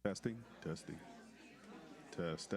Testing, testing, test.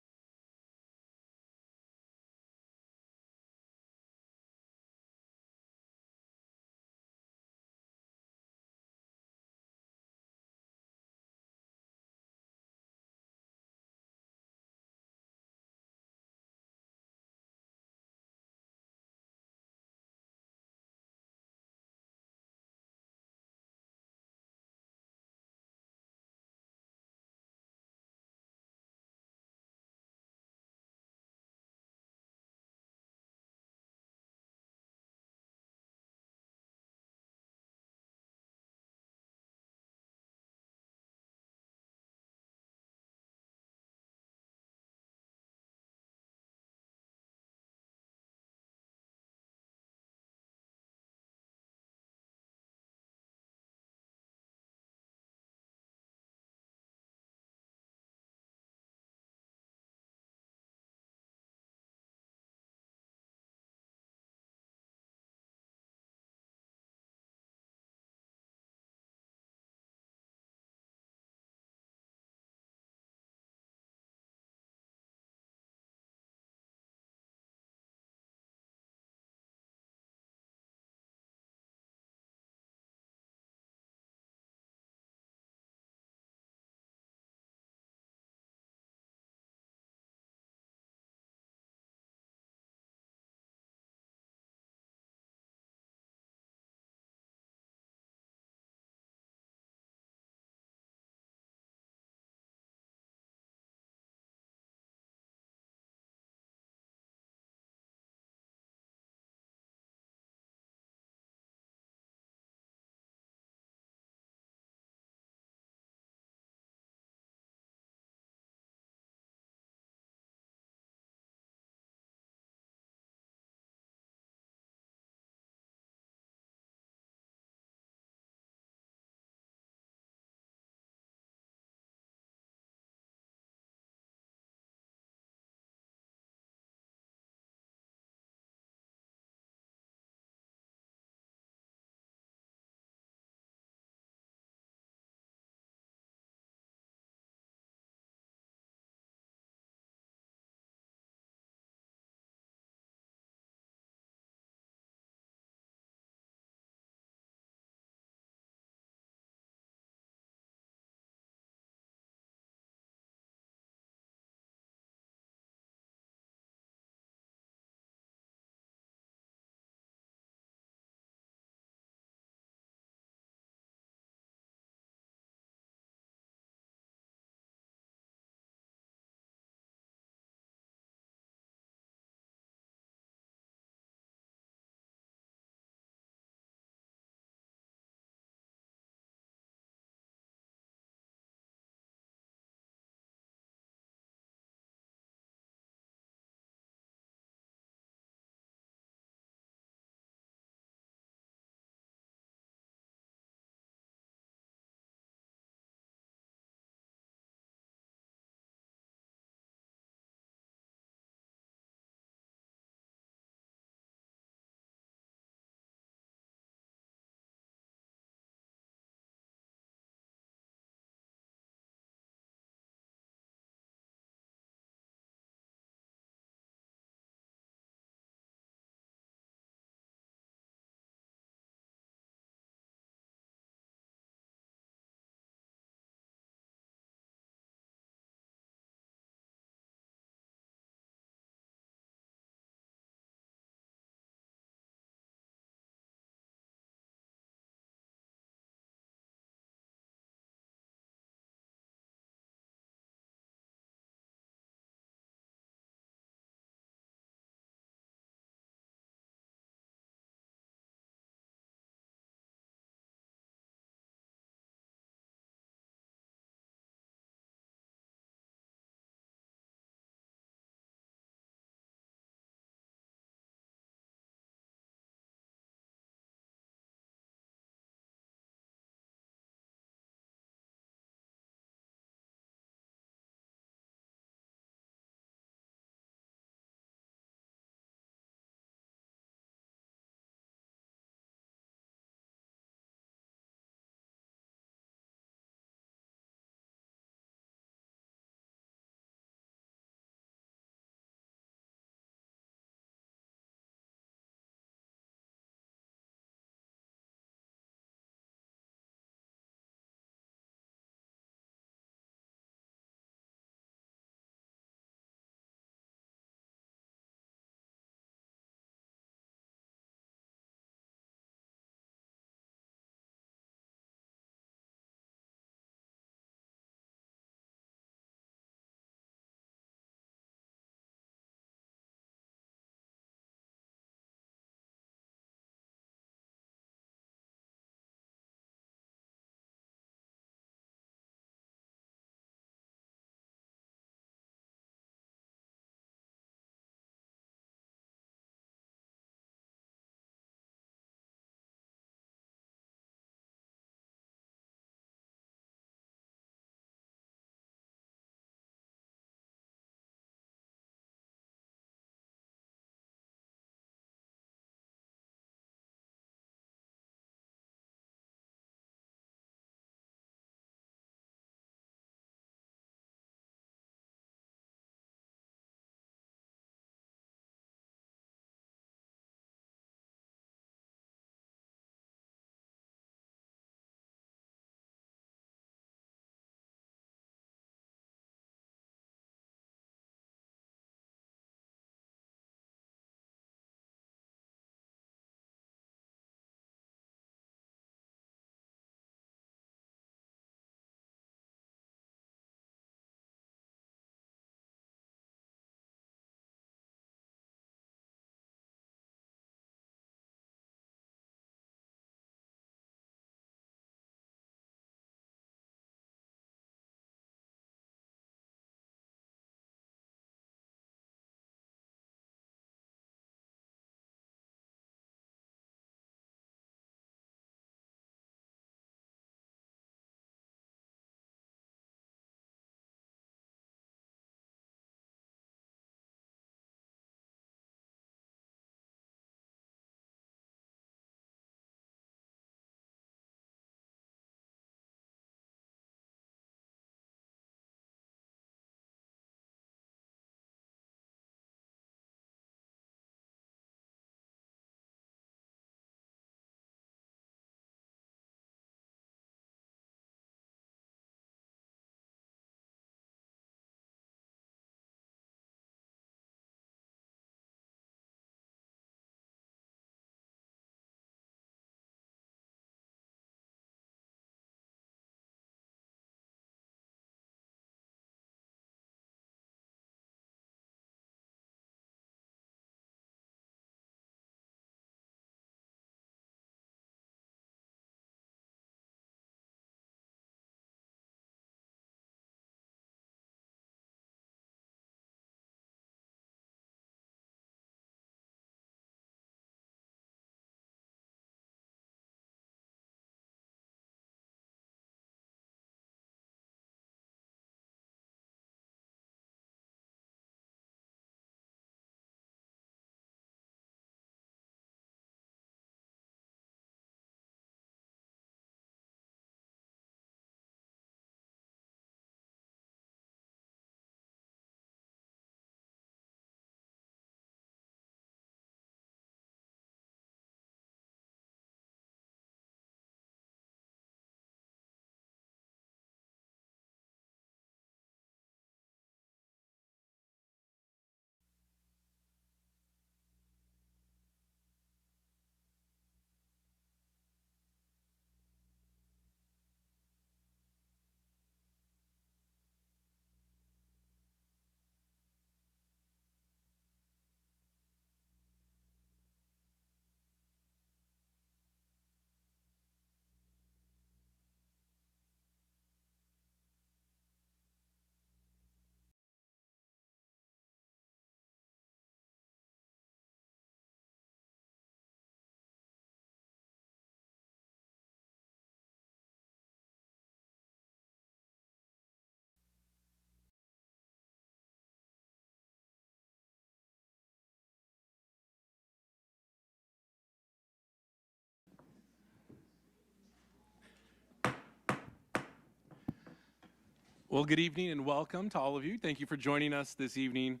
Well, good evening and welcome to all of you. Thank you for joining us this evening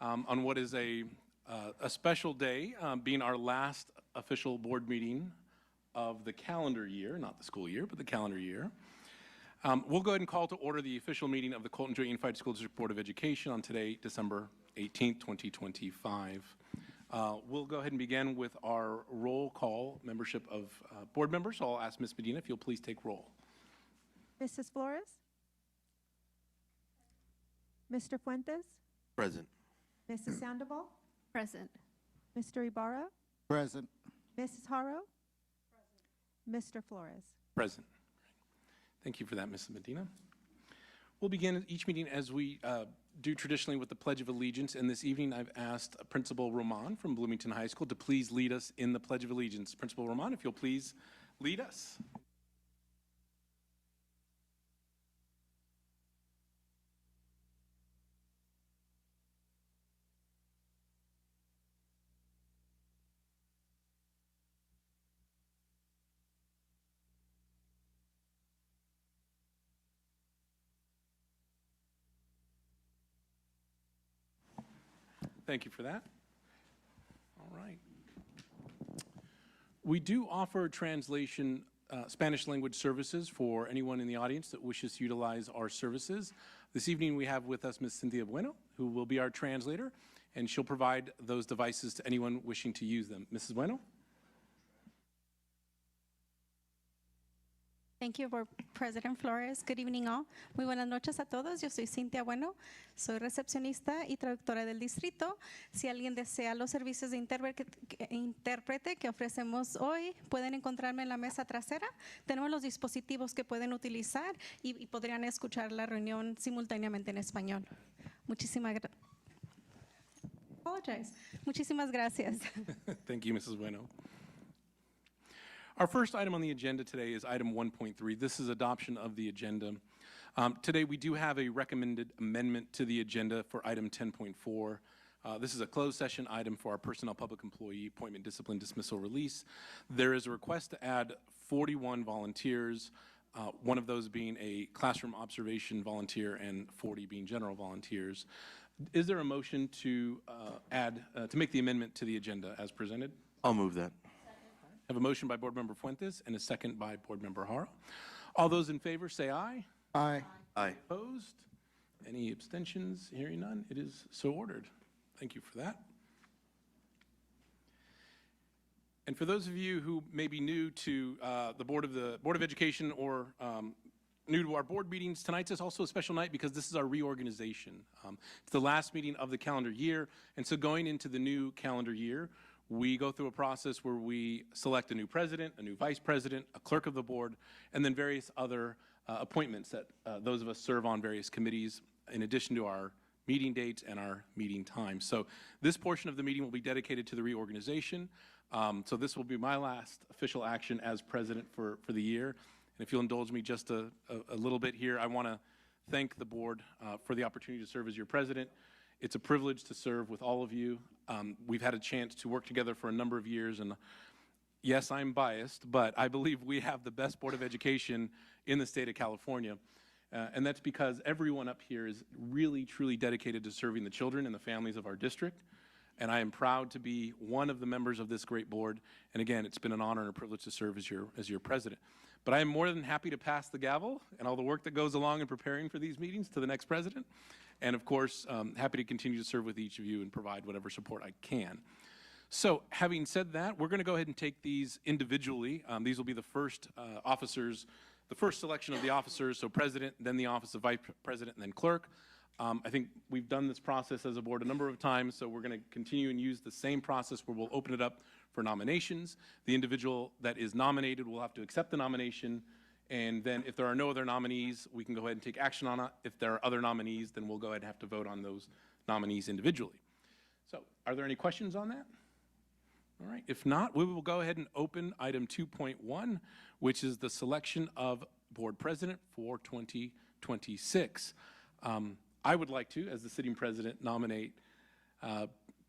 on what is a special day, being our last official board meeting of the calendar year, not the school year, but the calendar year. We'll go ahead and call to order the official meeting of the Colton Joint Unified School District Board of Education on today, December 18th, 2025. We'll go ahead and begin with our roll call membership of board members. So I'll ask Ms. Medina if you'll please take roll. Mrs. Flores? Mr. Fuentes? Present. Mrs. Sandoval? Present. Mr. Ibarra? Present. Mrs. Haro? Mr. Flores? Present. Thank you for that, Ms. Medina. We'll begin each meeting as we do traditionally with the Pledge of Allegiance, and this evening I've asked Principal Roman from Bloomington High School to please lead us in the Pledge of Allegiance. Principal Roman, if you'll please lead us. Thank you for that. All right. We do offer translation Spanish language services for anyone in the audience that wishes to utilize our services. This evening we have with us Ms. Cynthia Bueno, who will be our translator, and she'll provide those devices to anyone wishing to use them. Mrs. Bueno? Thank you, Board President Flores. Good evening, all. Muy buenas noches a todos. Yo soy Cynthia Bueno. Soy recepcionista y traductora del distrito. Si alguien desea los servicios de intérprete que ofrecemos hoy, pueden encontrarme en la mesa trasera. Tenemos los dispositivos que pueden utilizar y podrían escuchar la reunión simultáneamente en español. Muchísimas gracias. Thank you, Mrs. Bueno. Our first item on the agenda today is item 1.3. This is adoption of the agenda. Today we do have a recommended amendment to the agenda for item 10.4. This is a closed session item for our personnel public employee appointment, discipline, dismissal, release. There is a request to add 41 volunteers, one of those being a classroom observation volunteer and 40 being general volunteers. Is there a motion to to make the amendment to the agenda as presented? I'll move that. I have a motion by Board Member Fuentes and a second by Board Member Haro. All those in favor say aye. Aye. Aye. Opposed? Any abstentions? Hearing none, it is so ordered. Thank you for that. And for those of you who may be new to the Board of Education or new to our board meetings, tonight's is also a special night because this is our reorganization. It's the last meeting of the calendar year, and so going into the new calendar year, we go through a process where we select a new president, a new vice president, a clerk of the board, and then various other appointments that those of us serve on various committees in addition to our meeting dates and our meeting times. So this portion of the meeting will be dedicated to the reorganization. So this will be my last official action as president for the year. And if you'll indulge me just a little bit here, I want to thank the board for the opportunity to serve as your president. It's a privilege to serve with all of you. We've had a chance to work together for a number of years, and yes, I'm biased, but I believe we have the best Board of Education in the state of California. And that's because everyone up here is really, truly dedicated to serving the children and the families of our district. And I am proud to be one of the members of this great board. And again, it's been an honor and a privilege to serve as your president. But I am more than happy to pass the gavel and all the work that goes along in preparing for these meetings to the next president. And of course, happy to continue to serve with each of you and provide whatever support I can. So having said that, we're going to go ahead and take these individually. These will be the first officers, the first selection of the officers, so president, then the office of vice president, and then clerk. I think we've done this process as a board a number of times, so we're going to continue and use the same process where we'll open it up for nominations. The individual that is nominated will have to accept the nomination, and then if there are no other nominees, we can go ahead and take action on it. If there are other nominees, then we'll go ahead and have to vote on those nominees individually. So are there any questions on that? All right, if not, we will go ahead and open item 2.1, which is the selection of board president for 2026. I would like to, as the sitting president, nominate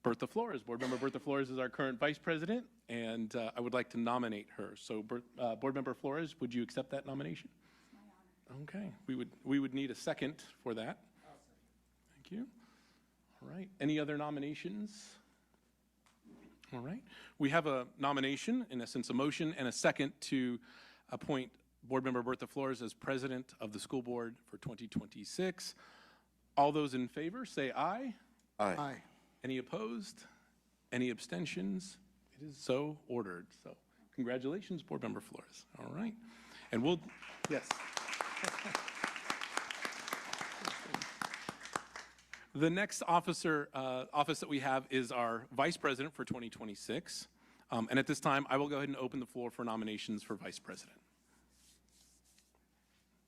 Bertha Flores. Board member Bertha Flores is our current vice president, and I would like to nominate her. So Board member Flores, would you accept that nomination? Okay, we would need a second for that. Thank you. All right, any other nominations? All right, we have a nomination, in essence, a motion and a second to appoint Board Member Bertha Flores as President of the School Board for 2026. All those in favor, say aye. Aye. Any opposed? Any abstentions? It is so ordered. So congratulations, Board Member Flores. All right. And we'll, yes. The next office that we have is our Vice President for 2026. And at this time, I will go ahead and open the floor for nominations for Vice President.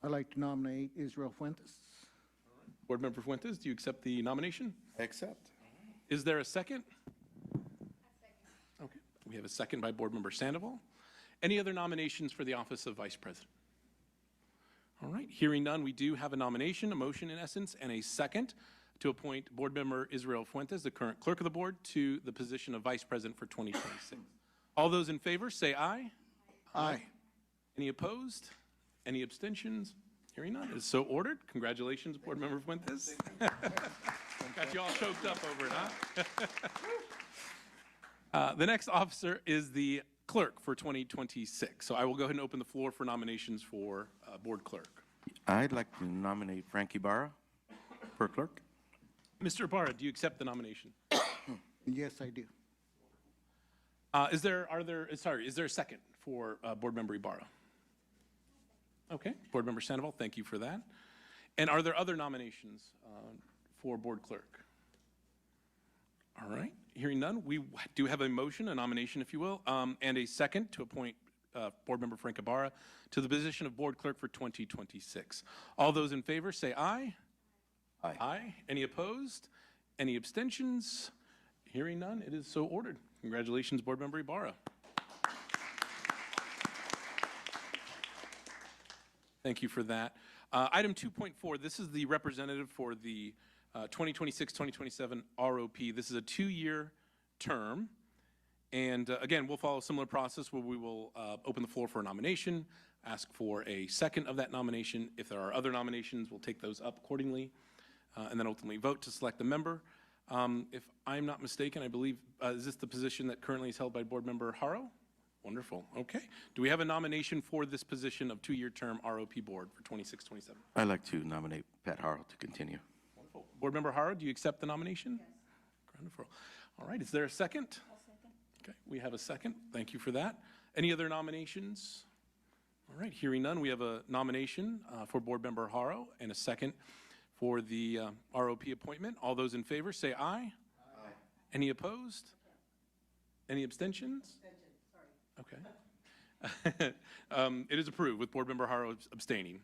I'd like to nominate Israel Fuentes. Board Member Fuentes, do you accept the nomination? Accept. Is there a second? Okay, we have a second by Board Member Sandoval. Any other nominations for the office of Vice President? All right, hearing none, we do have a nomination, a motion in essence, and a second to appoint Board Member Israel Fuentes, the current clerk of the board, to the position of Vice President for 2026. All those in favor, say aye. Aye. Any opposed? Any abstentions? Hearing none, it is so ordered. Congratulations, Board Member Fuentes. Got you all choked up over it, huh? The next officer is the clerk for 2026. So I will go ahead and open the floor for nominations for board clerk. I'd like to nominate Frankie Barra for clerk. Mr. Ibarra, do you accept the nomination? Yes, I do. Is there a second for Board Member Ibarra? Okay, Board Member Sandoval, thank you for that. And are there other nominations for board clerk? All right, hearing none, we do have a motion, a nomination, if you will, and a second to appoint Board Member Frank Ibarra to the position of board clerk for 2026. All those in favor say aye. Aye. Aye. Any opposed? Any abstentions? Hearing none, it is so ordered. Congratulations, Board Member Ibarra. Thank you for that. Item 2.4, this is the representative for the 2026-2027 ROP. This is a 2-year term. And again, we'll follow a similar process where we will open the floor for a nomination, ask for a second of that nomination. If there are other nominations, we'll take those up accordingly, and then ultimately vote to select a member. If I'm not mistaken, I believe, is this the position that currently is held by Board Member Haro? Wonderful. Okay. Do we have a nomination for this position of 2-year term ROP board for 26-27? I'd like to nominate Pat Harrell to continue. Wonderful. Board Member Haro, do you accept the nomination? Yes. Wonderful. All right. Is there a second? I'll second. Okay. We have a second. Thank you for that. Any other nominations? All right. Hearing none, we have a nomination for Board Member Haro and a second for the ROP appointment. All those in favor say aye. Aye. Any opposed? Any abstentions? Okay. It is approved with Board Member Haro abstaining.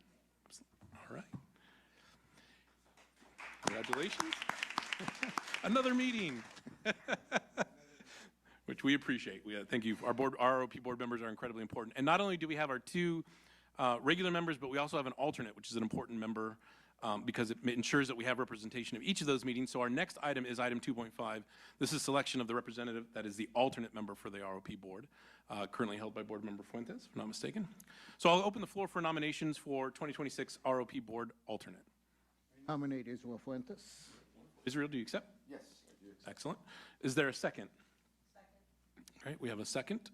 All right. Congratulations. Another meeting, which we appreciate. Thank you. Our ROP board members are incredibly important. And not only do we have our 2 regular members, but we also have an alternate, which is an important member because it ensures that we have representation of each of those meetings. So our next item is item 2.5. This is selection of the representative that is the alternate member for the ROP board, currently held by Board Member Fuentes, if I'm not mistaken. So I'll open the floor for nominations for 2026 ROP board alternate. Nominate Israel Fuentes. Israel, do you accept? Yes, I do. Excellent. Is there a second? Second. All right, we have a second.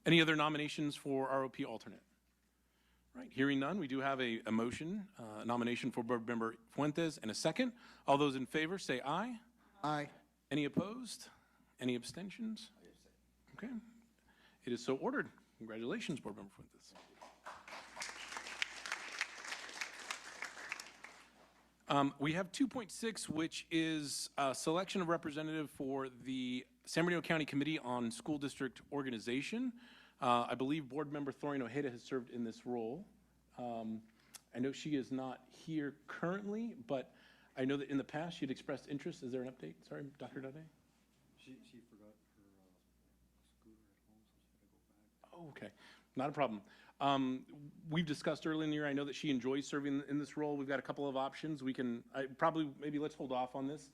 Any other nominations for ROP alternate? Right, hearing none, we do have a motion, nomination for Board Member Fuentes and a second. All those in favor say aye. Aye. Any opposed? Any abstentions? Okay. It is so ordered. Congratulations, Board Member Fuentes. We have 2.6, which is a selection of representative for the San Bernardino County Committee on School District Organization. I believe Board Member Thorian Ojeda has served in this role. I know she is not here currently, but I know that in the past she had expressed interest. Is there an update? Sorry, Dr. Dade? She forgot her scooter at home, so she had to go back. Oh, okay. Not a problem. We've discussed earlier in the year, I know that she enjoys serving in this role. We've got a couple of options. We can, maybe let's hold off on this.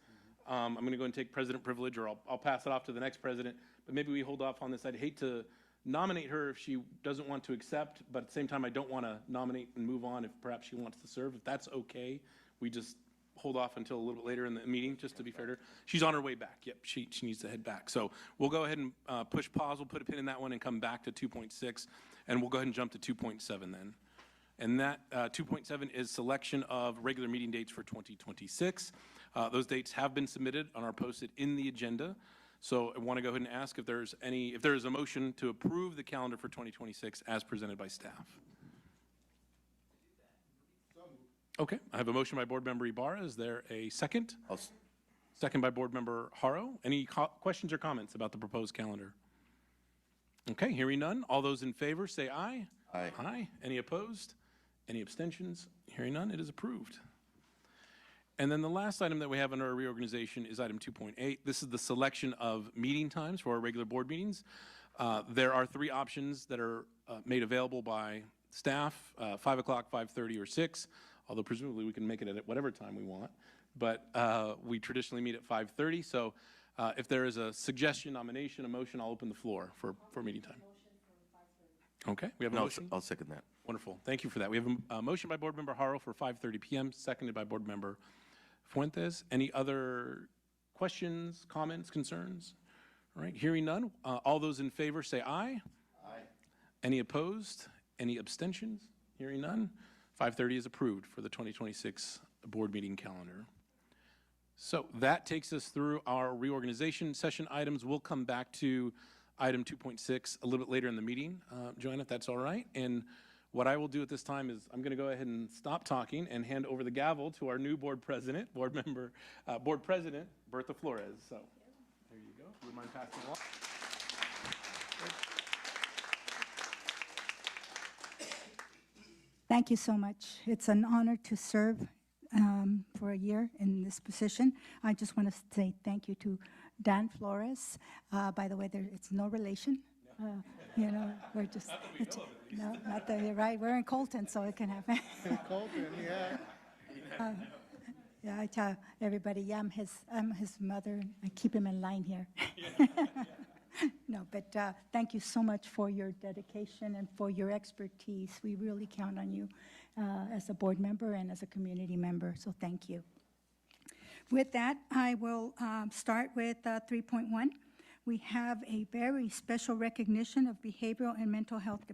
I'm going to go and take president privilege, or I'll pass it off to the next president, but maybe we hold off on this. I'd hate to nominate her if she doesn't want to accept, but at the same time, I don't want to nominate and move on if perhaps she wants to serve. If that's okay, we just hold off until a little bit later in the meeting, just to be fair to her. She's on her way back. Yep, she needs to head back. So we'll go ahead and push pause. We'll put a pin in that one and come back to 2.6, and we'll go ahead and jump to 2.7 then. And that 2.7 is selection of regular meeting dates for 2026. Those dates have been submitted and are posted in the agenda. So I want to go ahead and ask if there is a motion to approve the calendar for 2026 as presented by staff. Okay, I have a motion by Board Member Ibarra. Is there a second? Second by Board Member Haro. Any questions or comments about the proposed calendar? Okay, hearing none. All those in favor say aye. Aye. Aye. Any opposed? Any abstentions? Hearing none, it is approved. And then the last item that we have under our reorganization is item 2.8. This is the selection of meeting times for our regular board meetings. There are 3 options that are made available by staff, 5 o'clock, 5:30, or 6, although presumably we can make it at whatever time we want. But we traditionally meet at 5:30, so if there is a suggestion, nomination, a motion, I'll open the floor for meeting time. Okay, we have a motion? I'll second that. Wonderful, thank you for that. We have a motion by Board Member Haro for 5:30 p.m., seconded by Board Member Fuentes. Any other questions, comments, concerns? All right, hearing none. All those in favor say aye. Aye. Any opposed? Any abstentions? Hearing none. 5:30 is approved for the 2026 board meeting calendar. So that takes us through our reorganization session items. We'll come back to item 2.6 a little bit later in the meeting, Joanna, if that's all right. And what I will do at this time is I'm going to go ahead and stop talking and hand over the gavel to our new board president, board president, Bertha Flores. So there you go. Would you mind passing along? Thank you so much. It's an honor to serve for a year in this position. I just want to say thank you to Dan Flores. By the way, it's no relation. You know, we're just, no, not that you're right. We're in Colton, so it can happen. Colton, yeah. Yeah, I tell everybody, yeah, I'm his mother. I keep him in line here. No, but thank you so much for your dedication and for your expertise. We really count on you as a board member and as a community member, so thank you. With that, I will start with 3.1. We have a very special recognition of Behavioral and Mental Health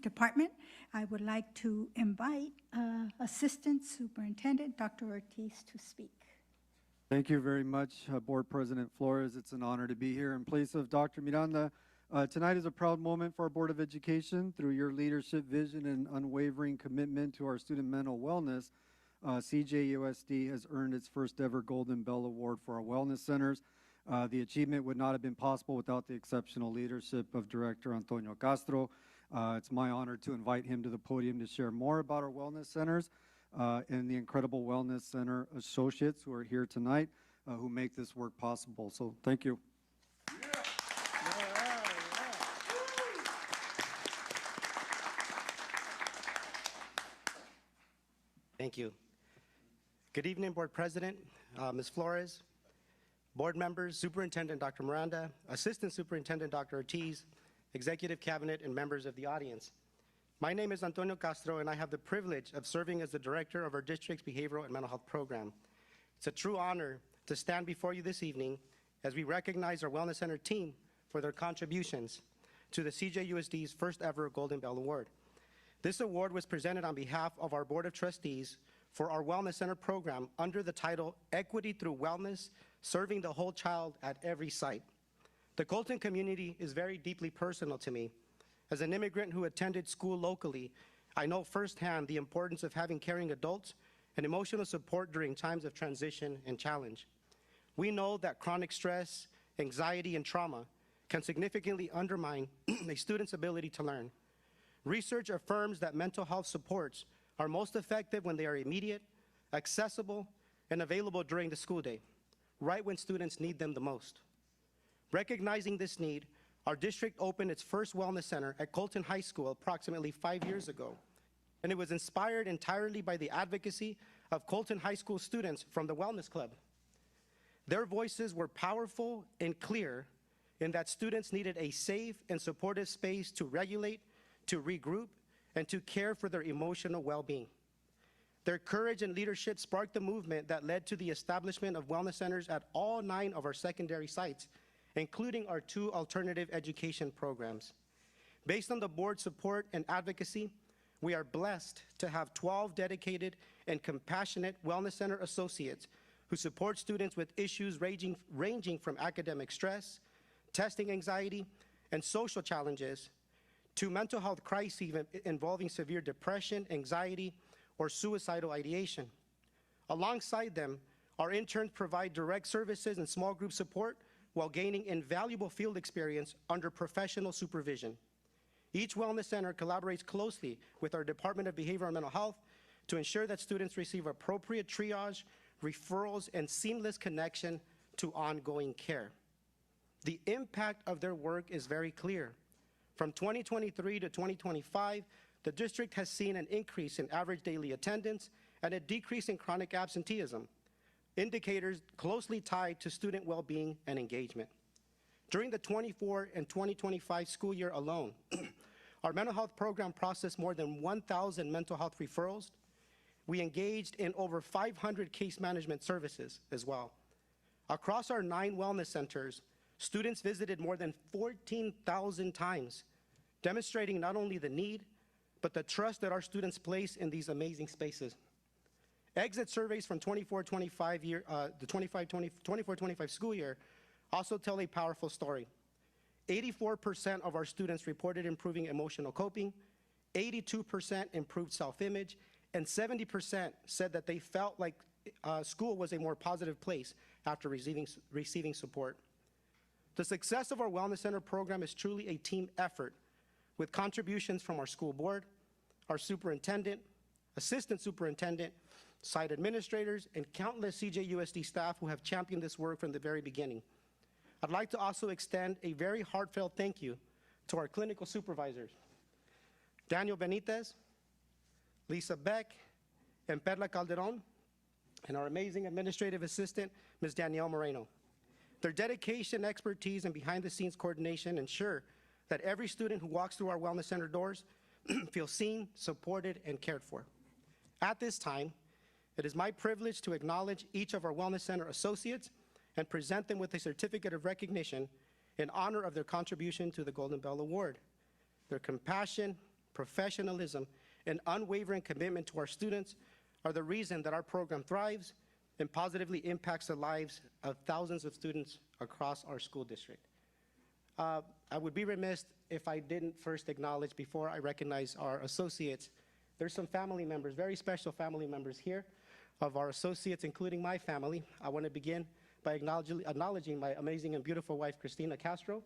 Department. I would like to invite Assistant Superintendent Dr. Ortiz to speak. Thank you very much, Board President Flores. It's an honor to be here in place of Dr. Miranda. Tonight is a proud moment for our Board of Education. Through your leadership, vision, and unwavering commitment to our student mental wellness, CJUSD has earned its first ever Golden Bell Award for our wellness centers. The achievement would not have been possible without the exceptional leadership of Director Antonio Castro. It's my honor to invite him to the podium to share more about our wellness centers and the incredible Wellness Center associates who are here tonight who make this work possible. So thank you. Thank you. Good evening, Board President, Ms. Flores, Board members, Superintendent Dr. Miranda, Assistant Superintendent Dr. Ortiz, Executive Cabinet, and members of the audience. My name is Antonio Castro, and I have the privilege of serving as the Director of our district's Behavioral and Mental Health Program. It's a true honor to stand before you this evening as we recognize our Wellness Center team for their contributions to the CJUSD's first ever Golden Bell Award. This award was presented on behalf of our Board of Trustees for our Wellness Center program under the title Equity Through Wellness, Serving the Whole Child at Every Site. The Colton community is very deeply personal to me. As an immigrant who attended school locally, I know firsthand the importance of having caring adults and emotional support during times of transition and challenge. We know that chronic stress, anxiety, and trauma can significantly undermine a student's ability to learn. Research affirms that mental health supports are most effective when they are immediate, accessible, and available during the school day, right when students need them the most. Recognizing this need, our district opened its first wellness center at Colton High School approximately 5 years ago, and it was inspired entirely by the advocacy of Colton High School students from the Wellness Club. Their voices were powerful and clear in that students needed a safe and supportive space to regulate, to regroup, and to care for their emotional well-being. Their courage and leadership sparked the movement that led to the establishment of wellness centers at all 9 of our secondary sites, including our 2 alternative education programs. Based on the board's support and advocacy, we are blessed to have 12 dedicated and compassionate wellness center associates who support students with issues ranging from academic stress, testing anxiety, and social challenges, to mental health crises involving severe depression, anxiety, or suicidal ideation. Alongside them, our interns provide direct services and small group support while gaining invaluable field experience under professional supervision. Each wellness center collaborates closely with our Department of Behavioral and Mental Health to ensure that students receive appropriate triage, referrals, and seamless connection to ongoing care. The impact of their work is very clear. From 2023 to 2025, the district has seen an increase in average daily attendance and a decrease in chronic absenteeism, indicators closely tied to student well-being and engagement. During the 24 and 2025 school year alone, our mental health program processed more than 1,000 mental health referrals. We engaged in over 500 case management services as well. Across our 9 wellness centers, students visited more than 14,000 times, demonstrating not only the need, but the trust that our students place in these amazing spaces. Exit surveys from the 24-25 school year also tell a powerful story. 84% of our students reported improving emotional coping, 82% improved self-image, and 70% said that they felt like school was a more positive place after receiving support. The success of our Wellness Center program is truly a team effort, with contributions from our school board, our superintendent, assistant superintendent, site administrators, and countless CJUSD staff who have championed this work from the very beginning. I'd like to also extend a very heartfelt thank you to our clinical supervisors, Daniel Benitez, Lisa Beck, and Perla Calderon, and our amazing administrative assistant, Ms. Danielle Moreno. Their dedication, expertise, and behind-the-scenes coordination ensure that every student who walks through our Wellness Center doors feels seen, supported, and cared for. At this time, it is my privilege to acknowledge each of our Wellness Center associates and present them with a certificate of recognition in honor of their contribution to the Golden Bell Award. Their compassion, professionalism, and unwavering commitment to our students are the reason that our program thrives and positively impacts the lives of thousands of students across our school district. I would be remiss if I didn't first acknowledge, before I recognize our associates, there's some family members, very special family members here of our associates, including my family. I want to begin by acknowledging my amazing and beautiful wife, Christina Castro.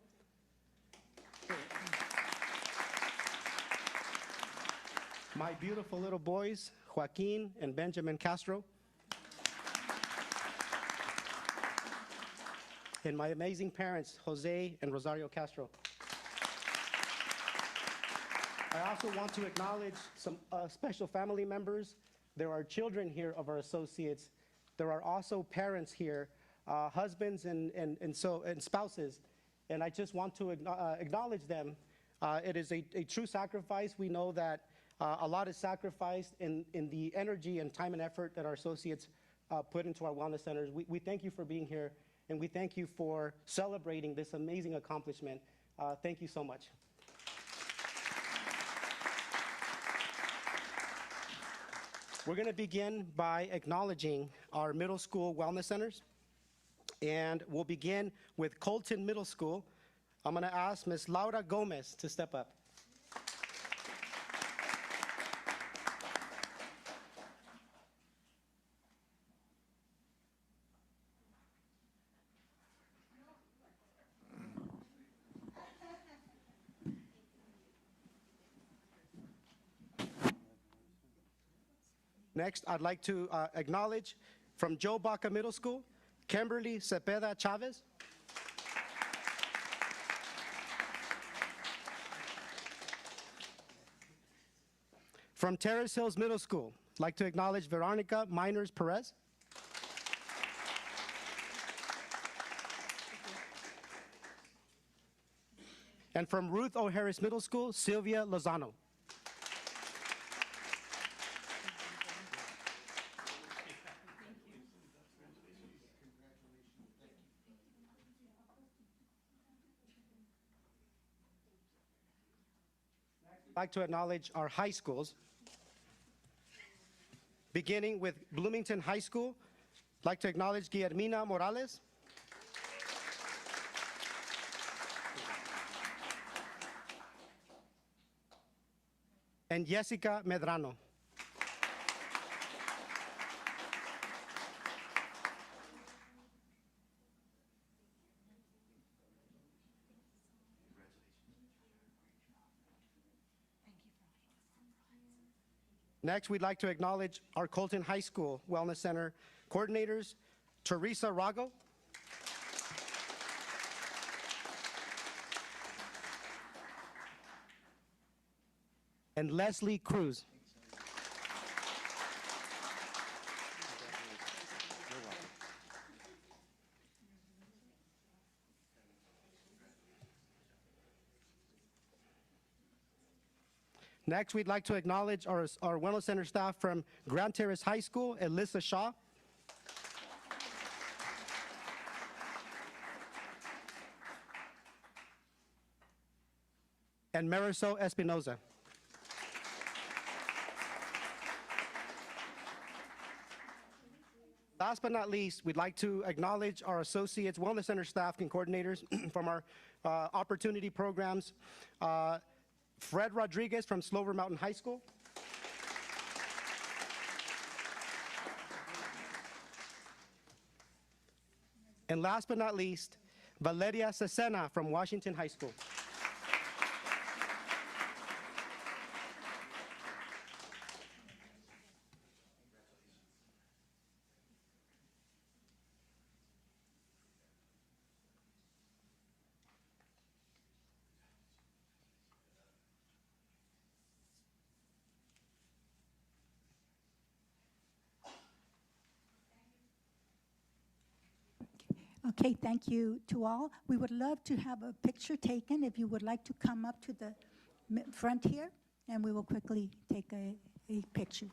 My beautiful little boys, Joaquin and Benjamin Castro. And my amazing parents, Jose and Rosario Castro. I also want to acknowledge some special family members. There are children here of our associates. There are also parents here, husbands and spouses. And I just want to acknowledge them. It is a true sacrifice. We know that a lot is sacrificed in the energy and time and effort that our associates put into our wellness centers. We thank you for being here, and we thank you for celebrating this amazing accomplishment. Thank you so much. We're going to begin by acknowledging our middle school wellness centers, and we'll begin with Colton Middle School. I'm going to ask Ms. Laura Gomez to step up. Next, I'd like to acknowledge from Joe Baca Middle School, Kimberly Cepeda Chavez. From Terrace Hills Middle School, I'd like to acknowledge Veronica Miners Perez. And from Ruth O. Harris Middle School, Sylvia Lozano. I'd like to acknowledge our high schools, beginning with Bloomington High School. I'd like to acknowledge Guillermina Morales. And Jessica Medrano. Next, we'd like to acknowledge our Colton High School Wellness Center coordinators, Teresa Rago, and Leslie Cruz. Next, we'd like to acknowledge our Wellness Center staff from Grand Terrace High School, Alyssa Shaw, and Marisol Espinoza. Last but not least, we'd like to acknowledge our associates, Wellness Center staff and coordinators from our opportunity programs. Fred Rodriguez from Slover Mountain High School. And last but not least, Valeria Cesena from Washington High School. Okay, thank you to all. We would love to have a picture taken if you would like to come up to the front here, and we will quickly take a picture.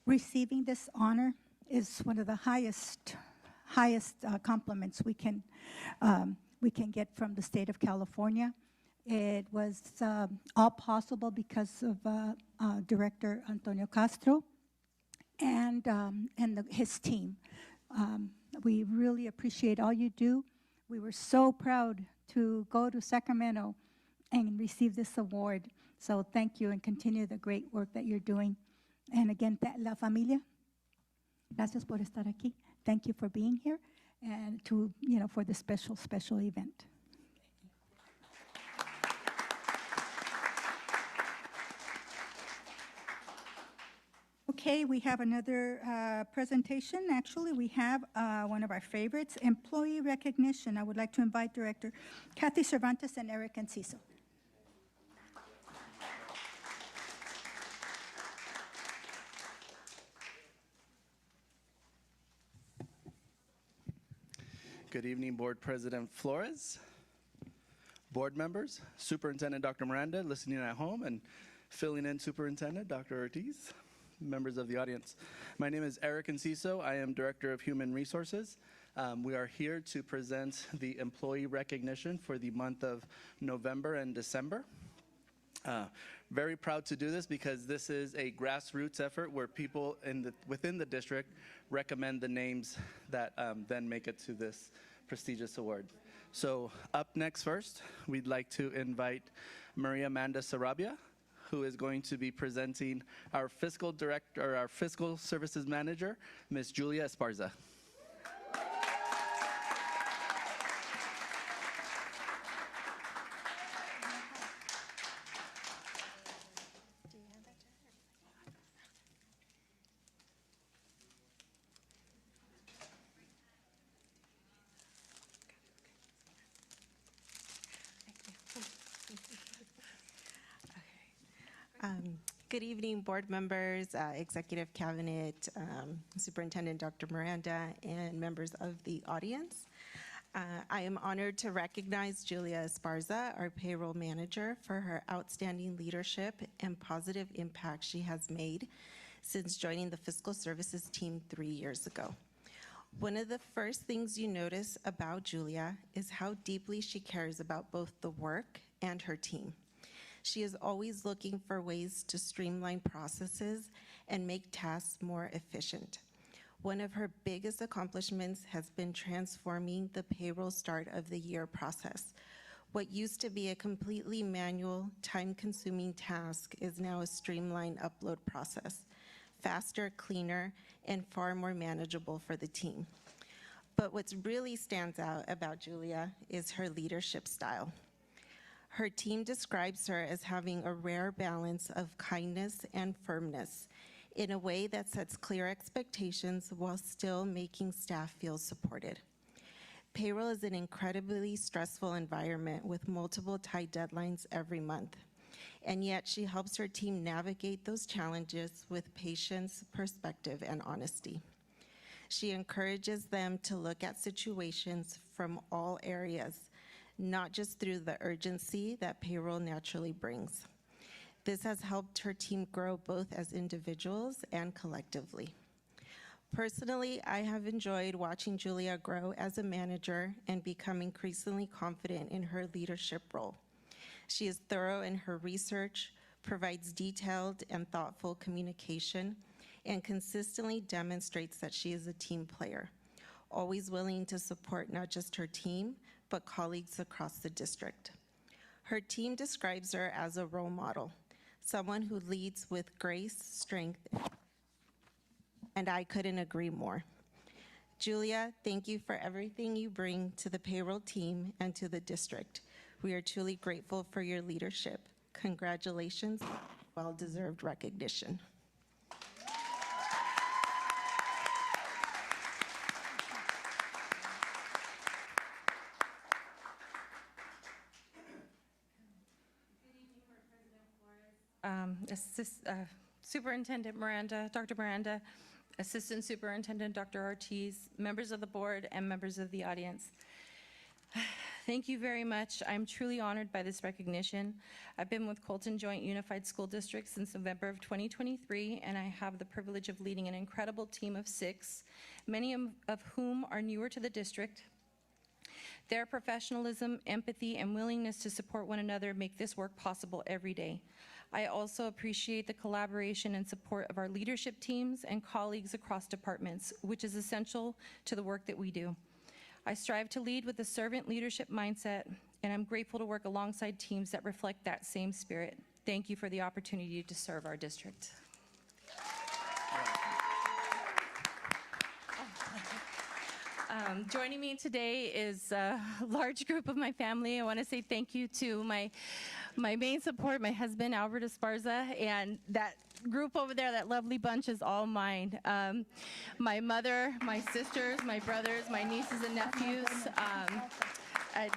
Receiving this honor is one of the highest compliments we can get from the state of California. It was all possible because of Director Antonio Castro and his team. We really appreciate all you do. We were so proud to go to Sacramento and receive this award. So thank you and continue the great work that you're doing. And again, la Gracias por estar aquí. Thank you for being here and for the special event. Okay, we have another presentation. Actually, we have one of our favorites, employee recognition. I would like to invite Director Kathy Cervantes and Eric Enciso. Good evening, Board President Flores, board members, Superintendent Dr. Miranda, listening at home, and filling in Superintendent Dr. Ortiz, members of the audience. My name is Eric Enciso. I am Director of Human Resources. We are here to present the employee recognition for the month of November and December. Very proud to do this because this is a grassroots effort where people within the district recommend the names that then make it to this prestigious award. So up next first, we'd like to invite Maria Amanda Sarabia, who is going to be presenting our fiscal director, or our fiscal services manager, Ms. Julia Esparza. Good evening, board members, executive cabinet, Superintendent Dr. Miranda, and members of the audience. I am honored to recognize Julia Esparza, our payroll manager, for her outstanding leadership and positive impact she has made since joining the fiscal services team 3 years ago. One of the first things you notice about Julia is how deeply she cares about both the work and her team. She is always looking for ways to streamline processes and make tasks more efficient. One of her biggest accomplishments has been transforming the payroll start of the year process. What used to be a completely manual, time-consuming task is now a streamlined upload process, faster, cleaner, and far more manageable for the team. But what really stands out about Julia is her leadership style. Her team describes her as having a rare balance of kindness and firmness in a way that sets clear expectations while still making staff feel supported. Payroll is an incredibly stressful environment with multiple tight deadlines every month, and yet she helps her team navigate those challenges with patience, perspective, and honesty. She encourages them to look at situations from all areas, not just through the urgency that payroll naturally brings. This has helped her team grow both as individuals and collectively. Personally, I have enjoyed watching Julia grow as a manager and become increasingly confident in her leadership role. She is thorough in her research, provides detailed and thoughtful communication, and consistently demonstrates that she is a team player, always willing to support not just her team, but colleagues across the district. Her team describes her as a role model, someone who leads with grace, strength, and I couldn't agree more. Julia, thank you for everything you bring to the payroll team and to the district. We are truly grateful for your leadership. Congratulations, well-deserved recognition. Superintendent Miranda, Dr. Miranda, Assistant Superintendent Dr. Ortiz, members of the board, and members of the audience. Thank you very much. I'm truly honored by this recognition. I've been with Colton Joint Unified School District since November of 2023, and I have the privilege of leading an incredible team of 6, many of whom are newer to the district. Their professionalism, empathy, and willingness to support one another make this work possible every day. I also appreciate the collaboration and support of our leadership teams and colleagues across departments, which is essential to the work that we do. I strive to lead with a servant leadership mindset, and I'm grateful to work alongside teams that reflect that same spirit. Thank you for the opportunity to serve our district. Joining me today is a large group of my family. I want to say thank you to my main support, my husband, Albert Esparza, and that group over there, that lovely bunch is all mine. My mother, my sisters, my brothers, my nieces and nephews,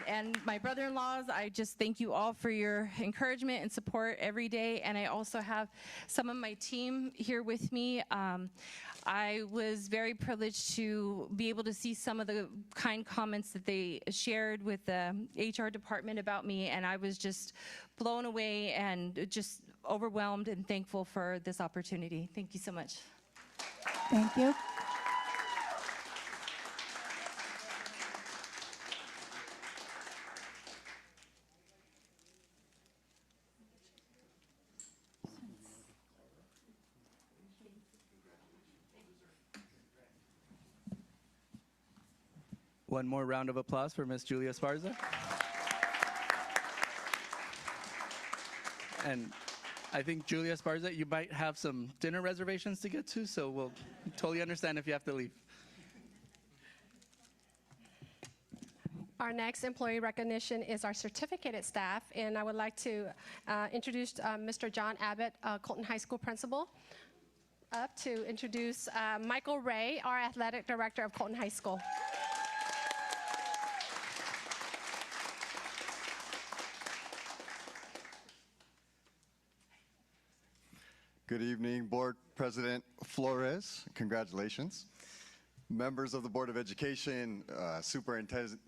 and my brother-in-laws. I just thank you all for your encouragement and support every day. And I also have some of my team here with me. I was very privileged to be able to see some of the kind comments that they shared with the HR department about me, and I was just blown away and just overwhelmed and thankful for this opportunity. Thank you so much. Thank you. One more round of applause for Miss Julia Esparza. And I think, Julia Esparza, you might have some dinner reservations to get to, so we'll totally understand if you have to leave. Our next employee recognition is our certificated staff, and I would like to introduce Mr. John Abbott, Colton High School principal, up to introduce Michael Ray, our athletic director of Colton High School. Good evening, Board President Flores. Congratulations. Members of the Board of Education, Superintendent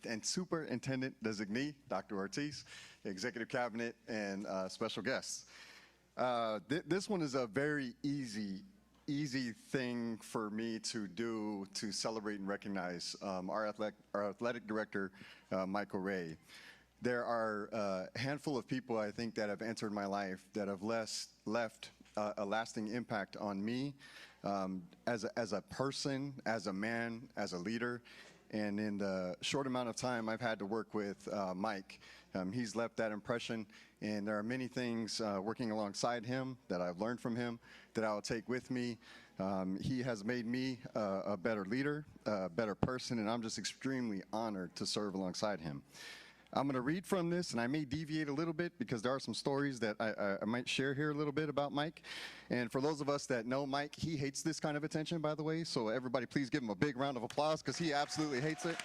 Designee, Dr. Ortiz, Executive Cabinet, and special guests. This one is a very easy thing for me to do to celebrate and recognize our athletic director, Michael Ray. There are a handful of people, I think, that have entered my life that have left a lasting impact on me as a person, as a man, as a leader. And in the short amount of time I've had to work with Mike, he's left that impression. And there are many things working alongside him that I've learned from him that I'll take with me. He has made me a better leader, a better person, and I'm just extremely honored to serve alongside him. I'm going to read from this, and I may deviate a little bit because there are some stories that I might share here a little bit about Mike. And for those of us that know Mike, he hates this kind of attention, by the way, so everybody please give him a big round of applause because he absolutely hates it.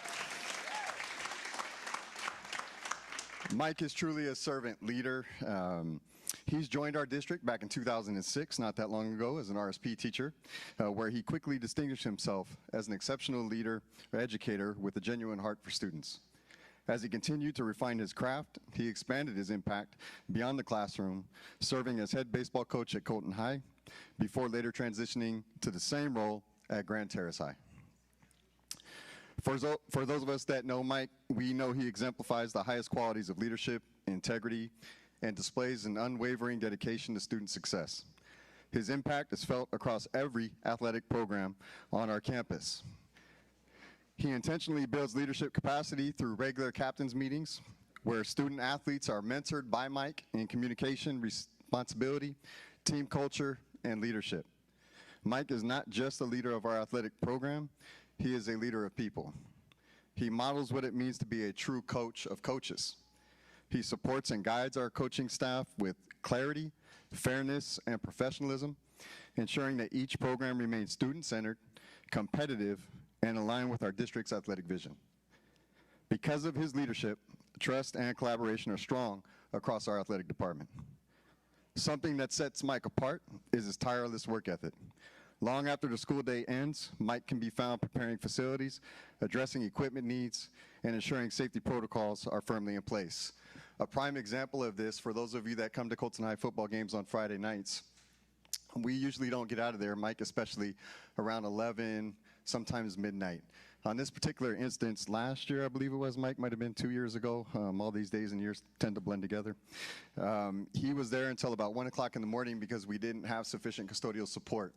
Mike is truly a servant leader. He's joined our district back in 2006, not that long ago, as an RSP teacher, where he quickly distinguished himself as an exceptional leader or educator with a genuine heart for students. As he continued to refine his craft, he expanded his impact beyond the classroom, serving as head baseball coach at Colton High, before later transitioning to the same role at Grand Terrace High. For those of us that know Mike, we know he exemplifies the highest qualities of leadership, integrity, and displays an unwavering dedication to student success. His impact is felt across every athletic program on our campus. He intentionally builds leadership capacity through regular captains meetings, where student athletes are mentored by Mike in communication, responsibility, team culture, and leadership. Mike is not just a leader of our athletic program, he is a leader of people. He models what it means to be a true coach of coaches. He supports and guides our coaching staff with clarity, fairness, and professionalism, ensuring that each program remains student-centered, competitive, and aligned with our district's athletic vision. Because of his leadership, trust and collaboration are strong across our athletic department. Something that sets Mike apart is his tireless work ethic. Long after the school day ends, Mike can be found preparing facilities, addressing equipment needs, and ensuring safety protocols are firmly in place. A prime example of this, for those of you that come to Colton High football games on Friday nights, we usually don't get out of there, Mike especially, around 11, sometimes midnight. On this particular instance, last year, I believe it was, Mike, might have been 2 years ago. All these days and years tend to blend together. He was there until about 1 o'clock in the morning because we didn't have sufficient custodial support.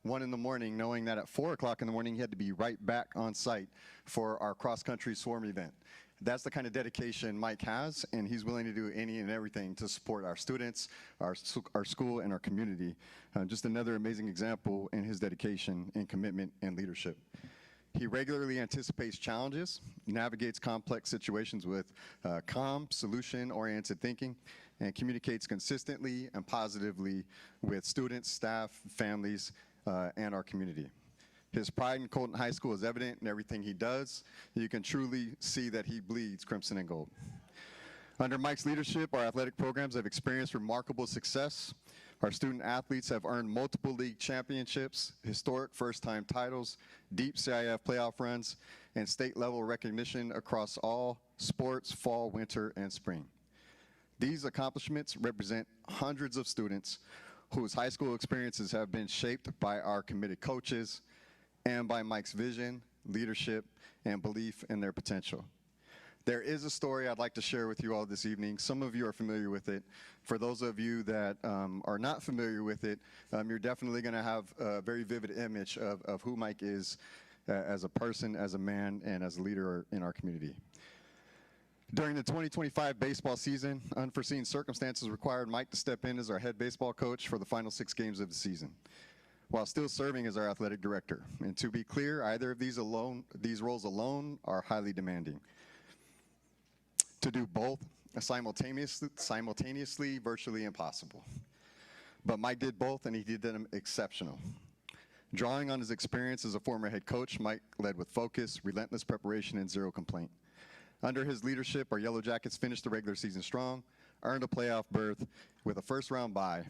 1 in the morning, knowing that at 4 o'clock in the morning, he had to be right back on site for our cross-country swarm event. That's the kind of dedication Mike has, and he's willing to do any and everything to support our students, our school, and our community. Just another amazing example in his dedication and commitment and leadership. He regularly anticipates challenges, navigates complex situations with calm, solution-oriented thinking, and communicates consistently and positively with students, staff, families, and our community. His pride in Colton High School is evident in everything he does. You can truly see that he bleeds crimson and gold. Under Mike's leadership, our athletic programs have experienced remarkable success. Our student athletes have earned multiple league championships, historic first-time titles, deep CIF playoff runs, and state-level recognition across all sports, fall, winter, and spring. These accomplishments represent hundreds of students whose high school experiences have been shaped by our committed coaches and by Mike's vision, leadership, and belief in their potential. There is a story I'd like to share with you all this evening. Some of you are familiar with it. For those of you that are not familiar with it, you're definitely going to have a very vivid image of who Mike is as a person, as a man, and as a leader in our community. During the 2025 baseball season, unforeseen circumstances required Mike to step in as our head baseball coach for the final 6 games of the season, while still serving as our athletic director. And to be clear, either of these roles alone are highly demanding. To do both simultaneously, virtually impossible. But Mike did both, and he did them exceptional. Drawing on his experience as a former head coach, Mike led with focus, relentless preparation, and zero complaint. Under his leadership, our Yellow Jackets finished the regular season strong, earned a playoff berth with a first-round bye,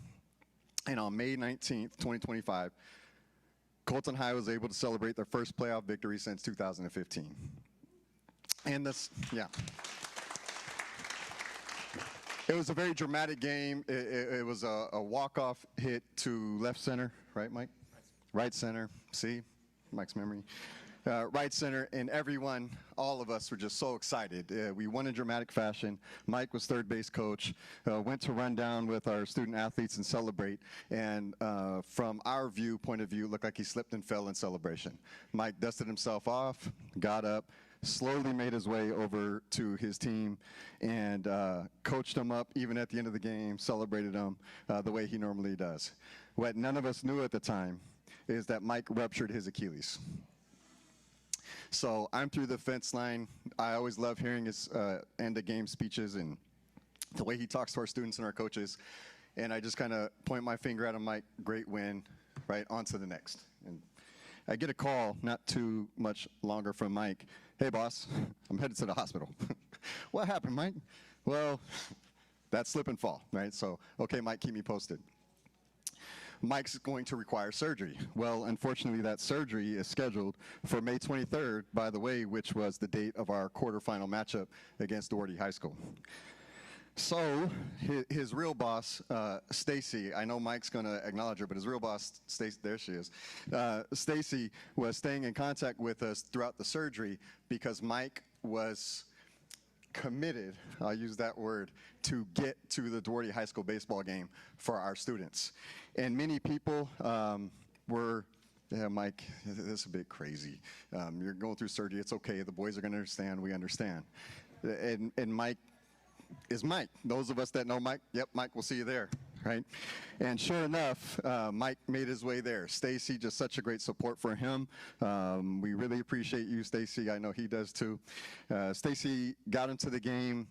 and on May 19th, 2025, Colton High was able to celebrate their first playoff victory since 2015. And this, yeah. It was a very dramatic game. It was a walk-off hit to left center, right, Mike? Right center, see, Mike's memory. Right center, and everyone, all of us were just so excited. We won in dramatic fashion. Mike was third base coach, went to run down with our student athletes and celebrate, and from our point of view, it looked like he slipped and fell in celebration. Mike dusted himself off, got up, slowly made his way over to his team, and coached them up even at the end of the game, celebrated them the way he normally does. What none of us knew at the time is that Mike ruptured his Achilles. So I'm through the fence line. I always love hearing his end-of-game speeches and the way he talks to our students and our coaches. And I just kind of point my finger at him, Mike, great win, right, on to the next. And I get a call not too much longer from Mike. Hey, boss, I'm headed to the hospital. What happened, Mike? Well, that slip and fall, right? So, okay, Mike, keep me posted. Mike's going to require surgery. Well, unfortunately, that surgery is scheduled for May 23rd, by the way, which was the date of our quarterfinal matchup against Doherty High School. So his real boss, Stacy, I know Mike's going to acknowledge her, but his real boss, Stacy, there she is. Stacy was staying in contact with us throughout the surgery because Mike was committed, I'll use that word, to get to the Doherty High School baseball game for our students. And many people were, yeah, Mike, this is a bit crazy. You're going through surgery, it's okay, the boys are going to understand, we understand. And Mike is Mike. Those of us that know Mike, yep, Mike, we'll see you there, right? And sure enough, Mike made his way there. Stacy, just such a great support for him. We really appreciate you, Stacy. I know he does too. Stacy got into the game.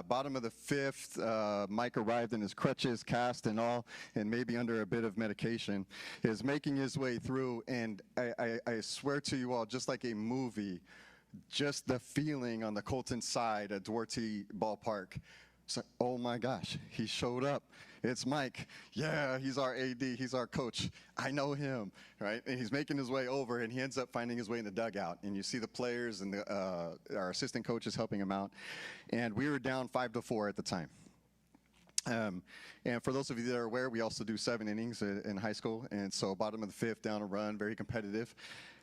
Bottom of the 5th, Mike arrived in his crutches, cast and all, and maybe under a bit of medication, is making his way through. And I swear to you all, just like a movie, just the feeling on the Colton side at Doherty Ballpark. So, oh my gosh, he showed up. It's Mike. Yeah, he's our AD, he's our coach. I know him, right? And he's making his way over, and he ends up finding his way in the dugout. And you see the players and our assistant coaches helping him out. And we were down 5-4 at the time. And for those of you that are aware, we also do 7 innings in high school. And so bottom of the 5th, down a run, very competitive.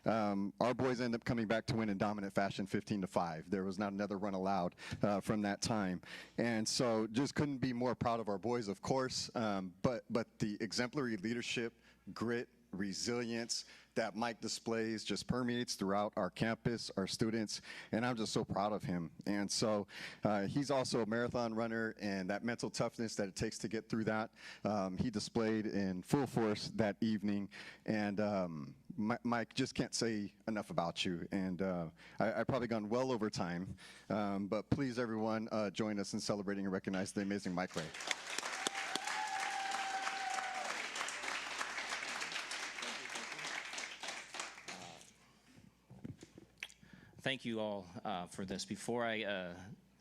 Our boys end up coming back to win in dominant fashion, 15-5. There was not another run allowed from that time. And so just couldn't be more proud of our boys, of course, but the exemplary leadership, grit, resilience that Mike displays just permeates throughout our campus, our students, and I'm just so proud of him. And so he's also a marathon runner, and that mental toughness that it takes to get through that, he displayed in full force that evening. And Mike, just can't say enough about you, and I've probably gone well over time, but please, everyone, join us in celebrating and recognize the amazing Mike Ray. Thank you all for this. Before I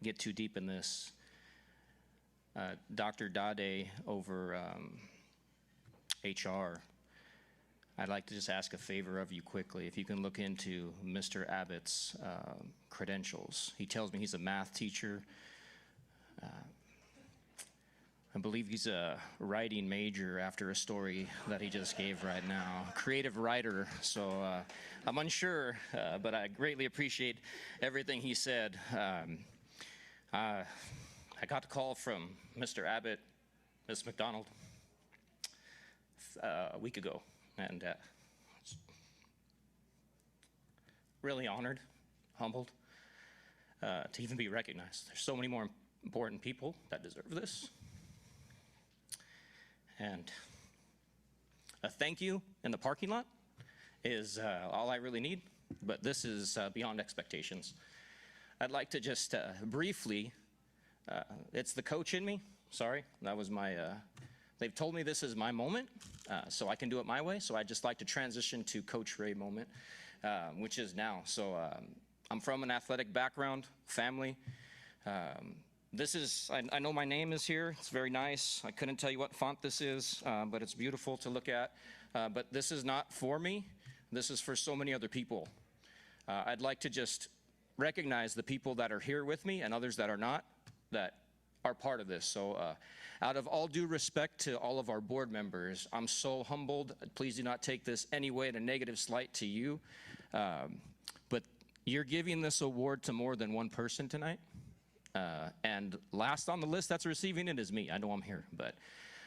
get too deep in this, Dr. Dade over HR, I'd like to just ask a favor of you quickly. If you can look into Mr. Abbott's credentials. He tells me he's a math teacher. I believe he's a writing major after a story that he just gave right now. Creative writer, so I'm unsure, but I greatly appreciate everything he said. I got a call from Mr. Abbott, Ms. McDonald, a week ago, and really honored, humbled to even be recognized. There's so many more important people that deserve this. And a thank you in the parking lot is all I really need, but this is beyond expectations. I'd like to just briefly, it's the coach in me, sorry, that was my, they've told me this is my moment, so I can do it my way, so I'd just like to transition to Coach Ray moment, which is now. So I'm from an athletic background, family. This is, I know my name is here, it's very nice. I couldn't tell you what font this is, but it's beautiful to look at. But this is not for me, this is for so many other people. I'd like to just recognize the people that are here with me and others that are not, that are part of this. So out of all due respect to all of our board members, I'm so humbled. Please do not take this any way in a negative slight to you. But you're giving this award to more than one person tonight. And last on the list that's receiving it is me. I know I'm here, but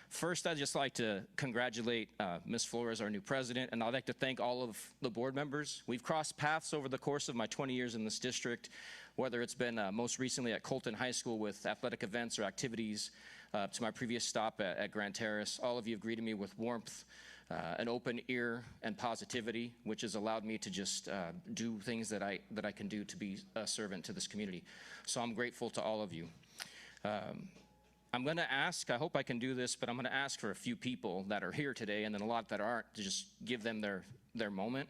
first I'd just like to congratulate Ms. Flores, our new president, and I'd like to thank all of the board members. We've crossed paths over the course of my 20 years in this district, whether it's been most recently at Colton High School with athletic events or activities, to my previous stop at Grand Terrace. All of you have greeted me with warmth, an open ear, and positivity, which has allowed me to just do things that I can do to be a servant to this community. So I'm grateful to all of you. I'm going to ask, I hope I can do this, but I'm going to ask for a few people that are here today and then a lot that aren't to just give them their moment.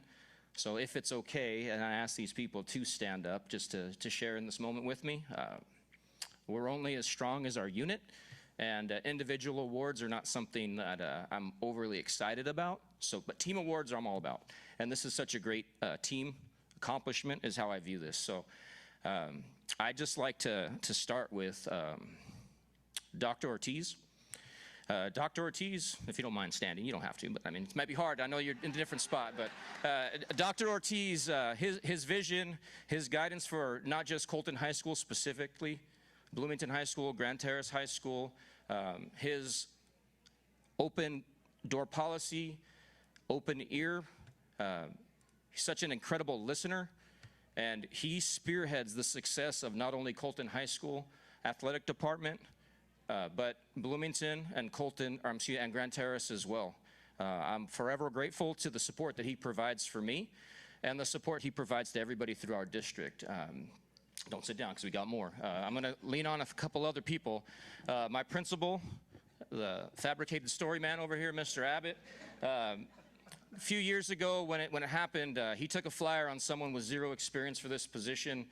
So if it's okay, and I ask these people to stand up just to share in this moment with me. We're only as strong as our unit. And individual awards are not something that I'm overly excited about. But team awards I'm all about. And this is such a great team accomplishment is how I view this. So I'd just like to start with Dr. Ortiz. Dr. Ortiz, if you don't mind standing, you don't have to, but I mean, it might be hard. I know you're in a different spot, but Dr. Ortiz, his vision, his guidance for not just Colton High School specifically, Bloomington High School, Grand Terrace High School, his open door policy, open ear. He's such an incredible listener, and he spearheads the success of not only Colton High School athletic department, but Bloomington and Colton, and Grand Terrace as well. I'm forever grateful to the support that he provides for me and the support he provides to everybody through our district. Don't sit down because we got more. I'm going to lean on a couple other people. My principal, the fabricated story man over here, Mr. Abbott. A few years ago when it happened, he took a flyer on someone with zero experience for this position,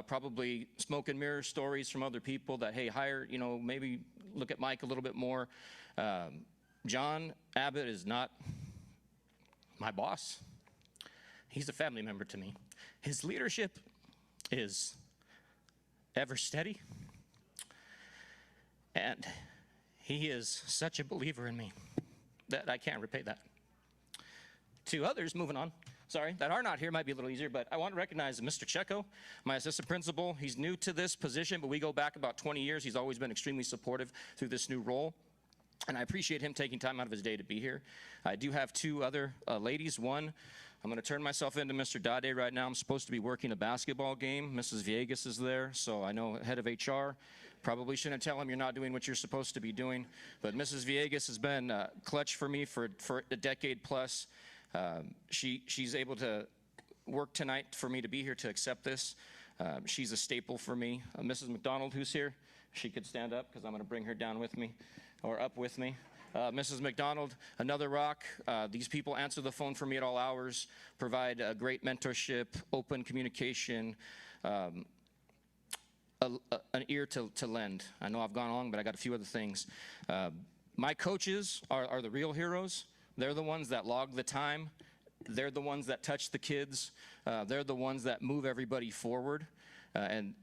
probably smoke and mirror stories from other people that, hey, hire, maybe look at Mike a little bit more. John Abbott is not my boss. He's a family member to me. His leadership is ever steady, and he is such a believer in me that I can't repay that. To others, moving on, sorry, that are not here, might be a little easier, but I want to recognize Mr. Checo, my assistant principal. He's new to this position, but we go back about 20 years. He's always been extremely supportive through this new role, and I appreciate him taking time out of his day to be here. I do have two other ladies. One, I'm going to turn myself into Mr. Dade right now. I'm supposed to be working a basketball game. Mrs. Villegas is there, so I know head of HR. Probably shouldn't tell him you're not doing what you're supposed to be doing. But Mrs. Villegas has been clutch for me for a decade plus. She's able to work tonight for me to be here to accept this. She's a staple for me. Mrs. McDonald, who's here, she could stand up because I'm going to bring her down with me, or up with me. Mrs. McDonald, another rock. These people answer the phone for me at all hours, provide great mentorship, open communication, an ear to lend. I know I've gone on, but I got a few other things. My coaches are the real heroes. They're the ones that log the time. They're the ones that touch the kids. They're the ones that move everybody forward. And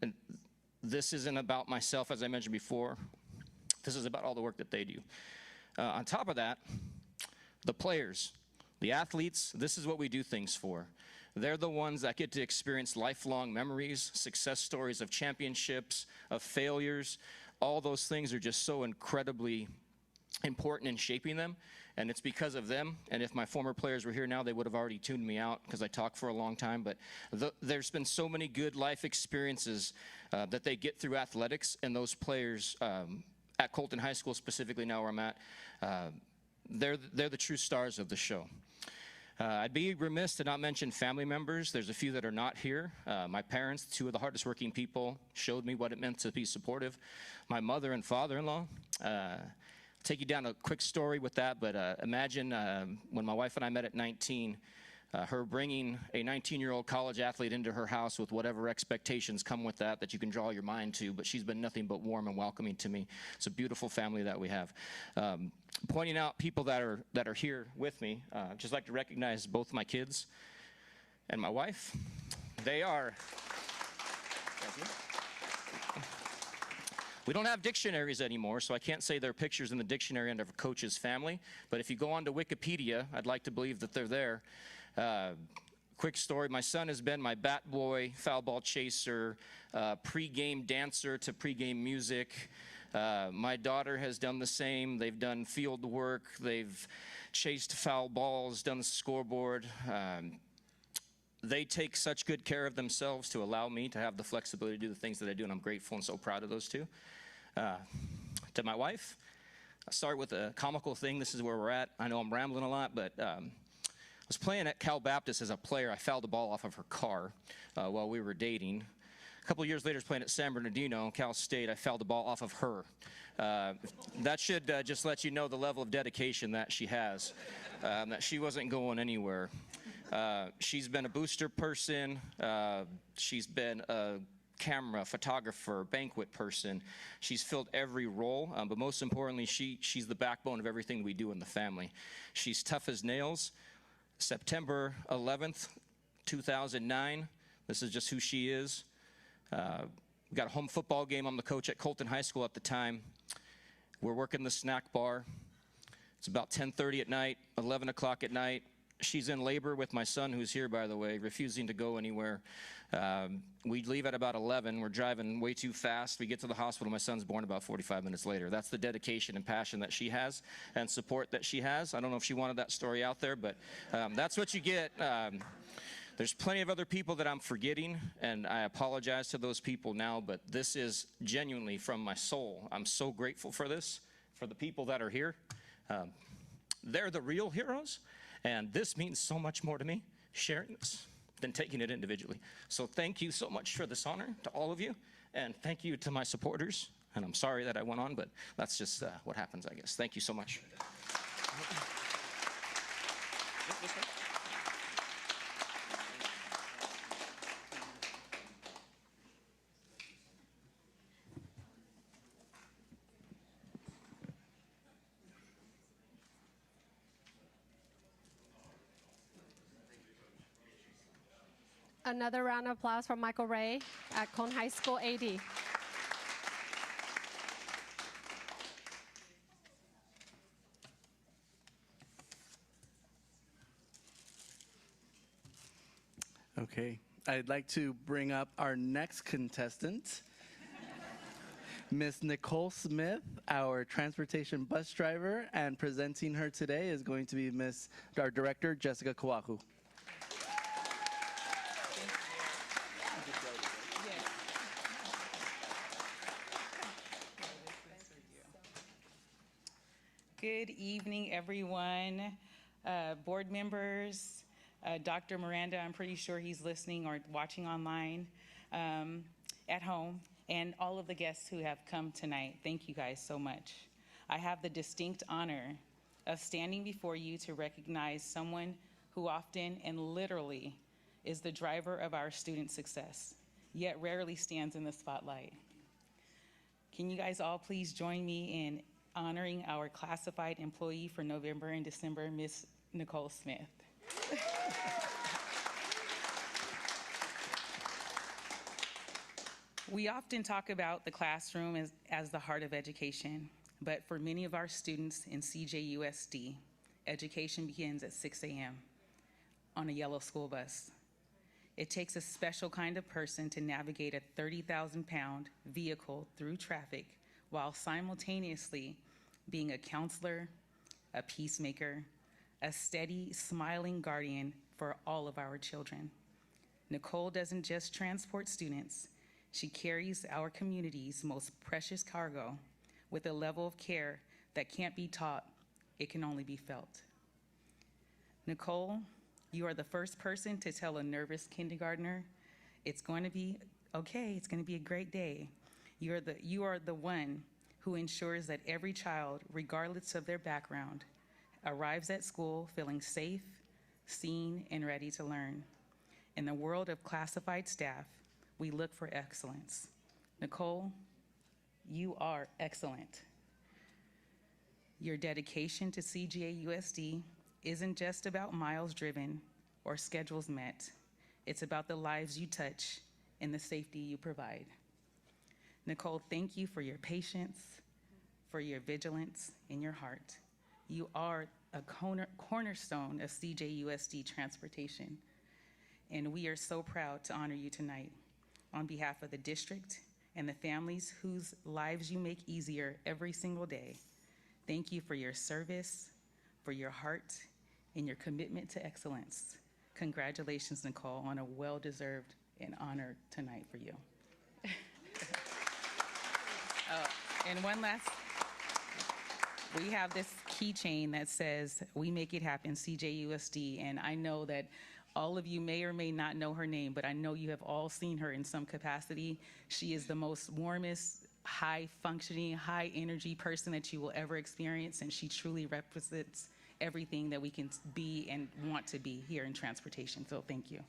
this isn't about myself, as I mentioned before. This is about all the work that they do. On top of that, the players, the athletes, this is what we do things for. They're the ones that get to experience lifelong memories, success stories of championships, of failures. All those things are just so incredibly important in shaping them, and it's because of them. And if my former players were here now, they would have already tuned me out because I talked for a long time. But there's been so many good life experiences that they get through athletics, and those players at Colton High School specifically, now where I'm at, they're the true stars of the show. I'd be remiss to not mention family members. There's a few that are not here. My parents, two of the hardest working people, showed me what it meant to be supportive. My mother and father-in-law. Take you down a quick story with that, but imagine when my wife and I met at 19, her bringing a 19-year-old college athlete into her house with whatever expectations come with that you can draw your mind to, but she's been nothing but warm and welcoming to me. It's a beautiful family that we have. Pointing out people that are here with me, I'd just like to recognize both my kids and my wife. They are... Thank you. We don't have dictionaries anymore, so I can't say there are pictures in the dictionary under a coach's family, but if you go on to Wikipedia, I'd like to believe that they're there. Quick story, my son has been my bat boy, foul ball chaser, pre-game dancer to pre-game music. My daughter has done the same. They've done field work, they've chased foul balls, done the scoreboard. They take such good care of themselves to allow me to have the flexibility to do the things that I do, and I'm grateful and so proud of those two. To my wife, I'll start with a comical thing. This is where we're at. I know I'm rambling a lot, but I was playing at Cal Baptist as a player. I fouled the ball off of her car while we were dating. A couple years later, I was playing at San Bernardino, Cal State. I fouled the ball off of her. That should just let you know the level of dedication that she has, that she wasn't going anywhere. She's been a booster person. She's been a camera, photographer, banquet person. She's filled every role, but most importantly, she's the backbone of everything we do in the family. She's tough as nails. September 11th, 2009, this is just who she is. We got a home football game. I'm the coach at Colton High School at the time. We're working the snack bar. It's about 10:30 at night, 11 o'clock at night. She's in labor with my son, who's here, by the way, refusing to go anywhere. We leave at about 11. We're driving way too fast. We get to the hospital. My son's born about 45 minutes later. That's the dedication and passion that she has and support that she has. I don't know if she wanted that story out there, but that's what you get. There's plenty of other people that I'm forgetting, and I apologize to those people now, but this is genuinely from my soul. I'm so grateful for this, for the people that are here. They're the real heroes. And this means so much more to me, sharing this, than taking it individually. So thank you so much for this honor to all of you, and thank you to my supporters. And I'm sorry that I went on, but that's just what happens, I guess. Thank you so much. Another round of applause for Michael Ray at Colton High School AD. Okay, I'd like to bring up our next contestant, Miss Nicole Smith, our transportation bus driver, and presenting her today is going to be our director, Jessica Kawahu. Good evening, everyone. board members, Dr. Miranda, I'm pretty sure he's listening or watching online at home, and all of the guests who have come tonight. Thank you guys so much. I have the distinct honor of standing before you to recognize someone who often and literally is the driver of our student success, yet rarely stands in the spotlight. Can you guys all please join me in honoring our classified employee for November and December, Miss Nicole Smith. We often talk about the classroom as the heart of education, but for many of our students in CJUSD, education begins at 6 a.m. on a yellow school bus. It takes a special kind of person to navigate a 30,000-pound vehicle through traffic while simultaneously being a counselor, a peacemaker, a steady, smiling guardian for all of our children. Nicole doesn't just transport students, she carries our community's most precious cargo with a level of care that can't be taught, it can only be felt. Nicole, you are the first person to tell a nervous kindergartner, it's going to be okay, it's going to be a great day. You are the one who ensures that every child, regardless of their background, arrives at school feeling safe, seen, and ready to learn. In the world of classified staff, we look for excellence. Nicole, you are excellent. Your dedication to CJUSD isn't just about miles driven or schedules met. It's about the lives you touch and the safety you provide. Nicole, thank you for your patience, for your vigilance, and your heart. You are a cornerstone of CJUSD transportation, and we are so proud to honor you tonight. On behalf of the district and the families whose lives you make easier every single day, thank you for your service, for your heart, and your commitment to excellence. Congratulations, Nicole, on a well-deserved and honor tonight for you. And one last, we have this keychain that says, "We make it happen, CJUSD," and I know that all of you may or may not know her name, but I know you have all seen her in some capacity. She is the most warmest, high-functioning, high-energy person that you will ever experience, and she truly represents everything that we can be and want to be here in transportation, so thank you.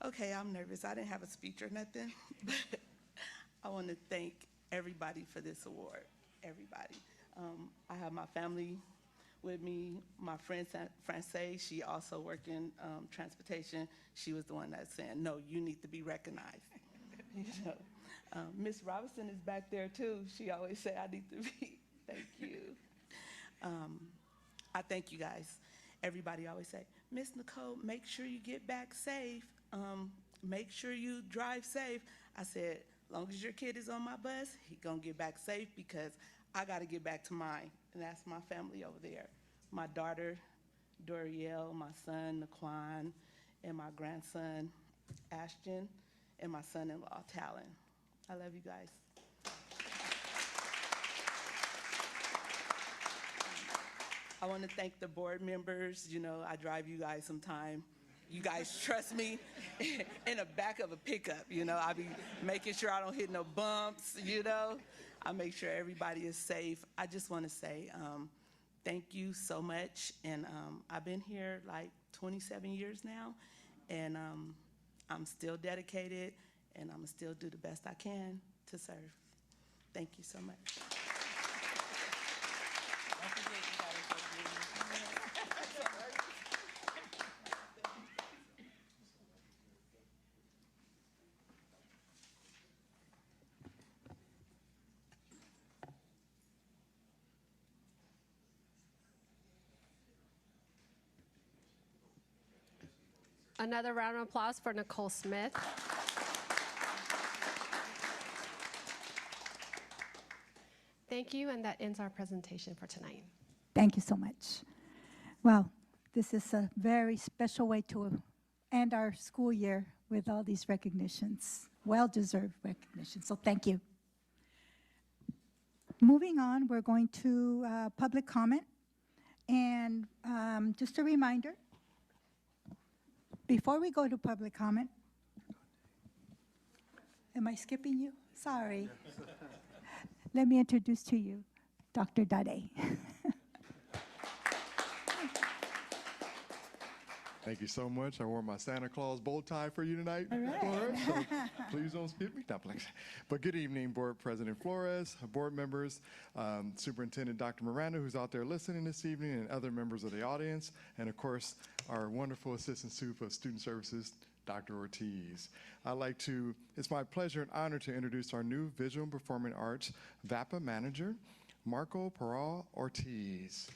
Okay, I'm nervous. I didn't have a speech or nothing, but I want to thank everybody for this award, everybody. I have my family with me. My friend Francais, she also worked in transportation. She was the one that's saying, no, you need to be recognized. You know, Miss Robinson is back there too. She always say I need to be. Thank you. I thank you guys. Everybody always say, Miss Nicole, make sure you get back safe. Make sure you drive safe. I said, as long as your kid is on my bus, he gonna get back safe because I gotta get back to mine, and that's my family over there. My daughter, Dorielle, my son, Naquan, and my grandson, Ashton, and my son-in-law, Talon. I love you guys. I want to thank the board members. You know, I drive you guys sometime. You guys trust me in the back of a pickup, you know. I be making sure I don't hit no bumps, you know. I make sure everybody is safe. I just want to say thank you so much. And I've been here like 27 years now, and I'm still dedicated, and I'm going to still do the best I can to serve. Thank you so much. Another round of applause for Nicole Smith. Thank you, and that ends our presentation for tonight. Thank you so much. Well, this is a very special way to end our school year with all these recognitions, well-deserved recognitions, so thank you. Moving on, we're going to public comment. And just a reminder, before we go to public comment, am I skipping you? Sorry. Let me introduce to you Dr. Dade. Thank you so much. I wore my Santa Claus bow tie for you tonight. All right. Flores, so please don't skip me. No, please. But good evening, Board President Flores, board members, Superintendent Dr. Miranda, who's out there listening this evening, and other members of the audience, and of course, our wonderful Assistant Soup of Student Services, Dr. Ortiz. It's my pleasure and honor to introduce our new Visual and Performing Arts VAPA manager, Marco Peral Ortiz.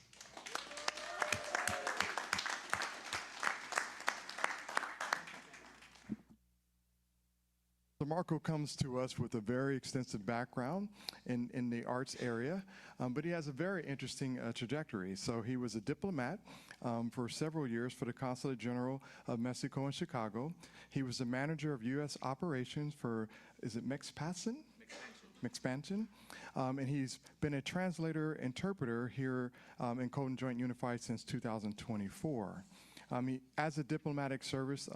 So Marco comes to us with a very extensive background in the arts area, but he has a very interesting trajectory. So he was a diplomat for several years for the Consulate General of Mexico in Chicago. He was the manager of U.S. operations for, is it MexPansion? MexPansion. And he's been a translator-interpreter here in Colton Joint Unified since 2024. As a diplomatic service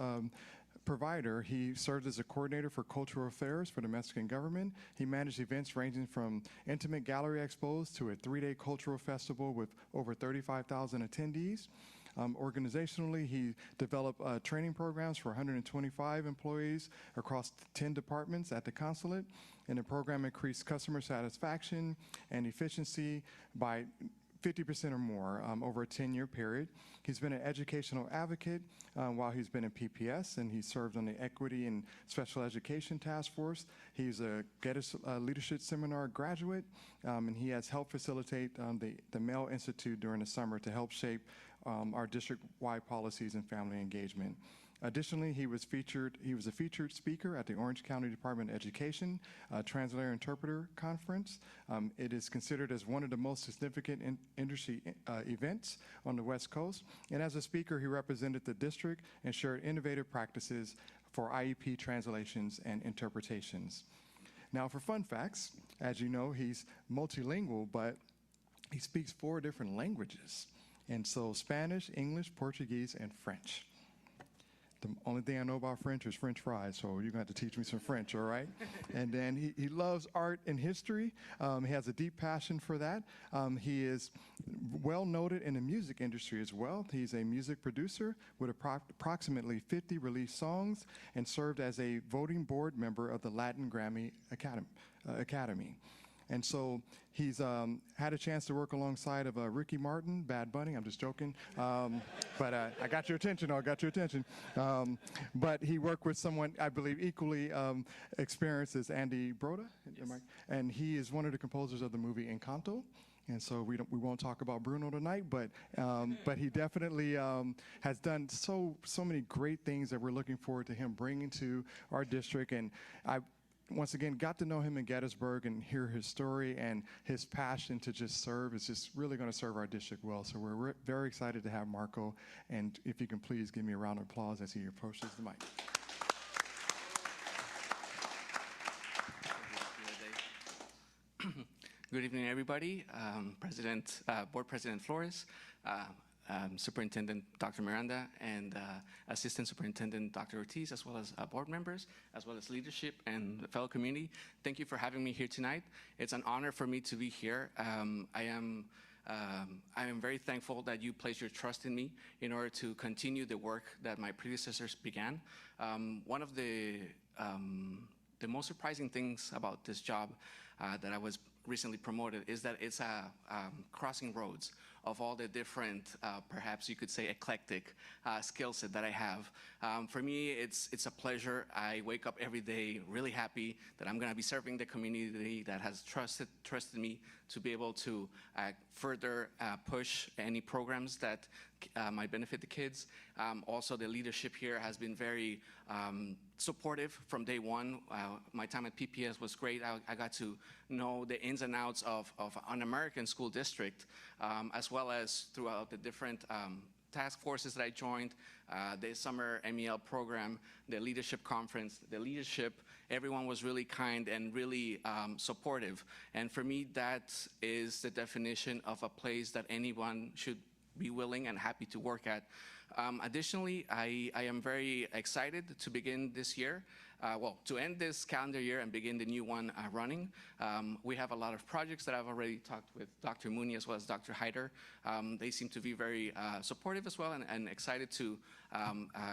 provider, he served as a coordinator for cultural affairs for the Mexican government. He managed events ranging from intimate gallery expos to a 3-day cultural festival with over 35,000 attendees. Organizationally, he developed training programs for 125 employees across 10 departments at the consulate, and the program increased customer satisfaction and efficiency by 50% or more over a 10-year period. He's been an educational advocate while he's been in PPS, and he served on the Equity and Special Education Task Force. He's a Geddes Leadership Seminar graduate, and he has helped facilitate the Male Institute during the summer to help shape our district-wide policies and family engagement. Additionally, he was a featured speaker at the Orange County Department of Education Translator-Interpreter Conference. It is considered as one of the most significant industry events on the West Coast. And as a speaker, he represented the district and shared innovative practices for IEP translations and interpretations. Now, for fun facts, as you know, he's multilingual, but he speaks 4 different languages. And so Spanish, English, Portuguese, and French. The only thing I know about French is French fries, so you're going to have to teach me some French, all right? And then he loves art and history. He has a deep passion for that. He is well noted in the music industry as well. He's a music producer with approximately 50 released songs and served as a voting board member of the Latin Grammy Academy. And so he's had a chance to work alongside of Ricky Martin, Bad Bunny. I'm just joking. But I got your attention. I got your attention. But he worked with someone, I believe, equally experienced as Andy Broda. Yes. And he is one of the composers of the movie Encanto. And so we won't talk about Bruno tonight, but he definitely has done so many great things that we're looking forward to him bringing to our district. And I once again got to know him in Gettysburg and hear his story, and his passion to just serve is just really going to serve our district well. So we're very excited to have Marco, and if you can please give me a round of applause as he approaches the mic. Good evening, everybody. Board President Flores, Superintendent Dr. Miranda, and Assistant Superintendent Dr. Ortiz, as well as board members, as well as leadership and the fellow community. Thank you for having me here tonight. It's an honor for me to be here. I am very thankful that you place your trust in me in order to continue the work that my predecessors began. One of the most surprising things about this job that I was recently promoted is that it's crossing roads of all the different, perhaps you could say, eclectic skill set that I have. For me, it's a pleasure. I wake up every day really happy that I'm going to be serving the community that has trusted me to be able to further push any programs that might benefit the kids. Also, the leadership here has been very supportive from day one. My time at PPS was great. I got to know the ins and outs of an American school district, as well as throughout the different task forces that I joined, the summer MEL program, the leadership conference, the leadership, everyone was really kind and really supportive. And for me, that is the definition of a place that anyone should be willing and happy to work at. Additionally, I am very excited to begin this year, to end this calendar year and begin the new one running. We have a lot of projects that I've already talked with Dr. Mooney as well as Dr. Hyder. They seem to be very supportive as well and excited to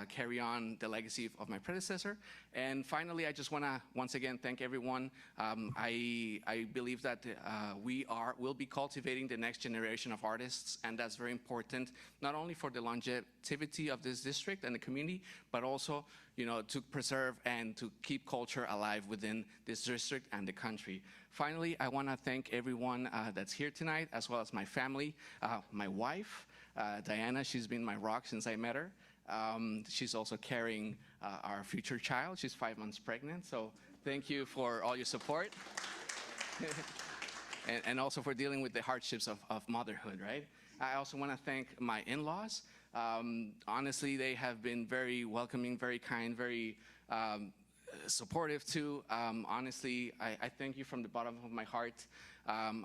carry on the legacy of my predecessor. And finally, I just want to once again thank everyone. I believe that we'll be cultivating the next generation of artists, and that's very important, not only for the longevity of this district and the community, but also, to preserve and to keep culture alive within this district and the country. Finally, I want to thank everyone that's here tonight, as well as my family, my wife, Diana. She's been my rock since I met her. She's also carrying our future child. She's 5 months pregnant, so thank you for all your support. and also for dealing with the hardships of motherhood, right? I also want to thank my in-laws. Honestly, they have been very welcoming, very kind, very supportive too. Honestly, I thank you from the bottom of my heart.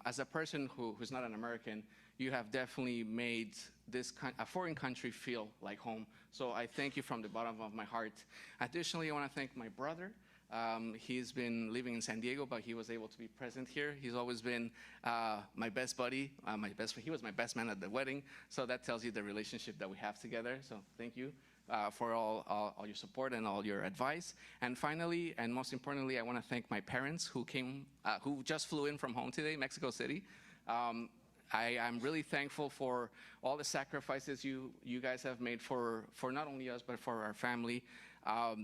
As a person who's not an American, you have definitely made a foreign country feel like home. So I thank you from the bottom of my heart. Additionally, I want to thank my brother. He's been living in San Diego, but he was able to be present here. He's always been my best buddy. He was my best man at the wedding. So that tells you the relationship that we have together. So thank you for all your support and all your advice. And finally, and most importantly, I want to thank my parents who just flew in from home today, Mexico City. I'm really thankful for all the sacrifices you guys have made for not only us, but for our family.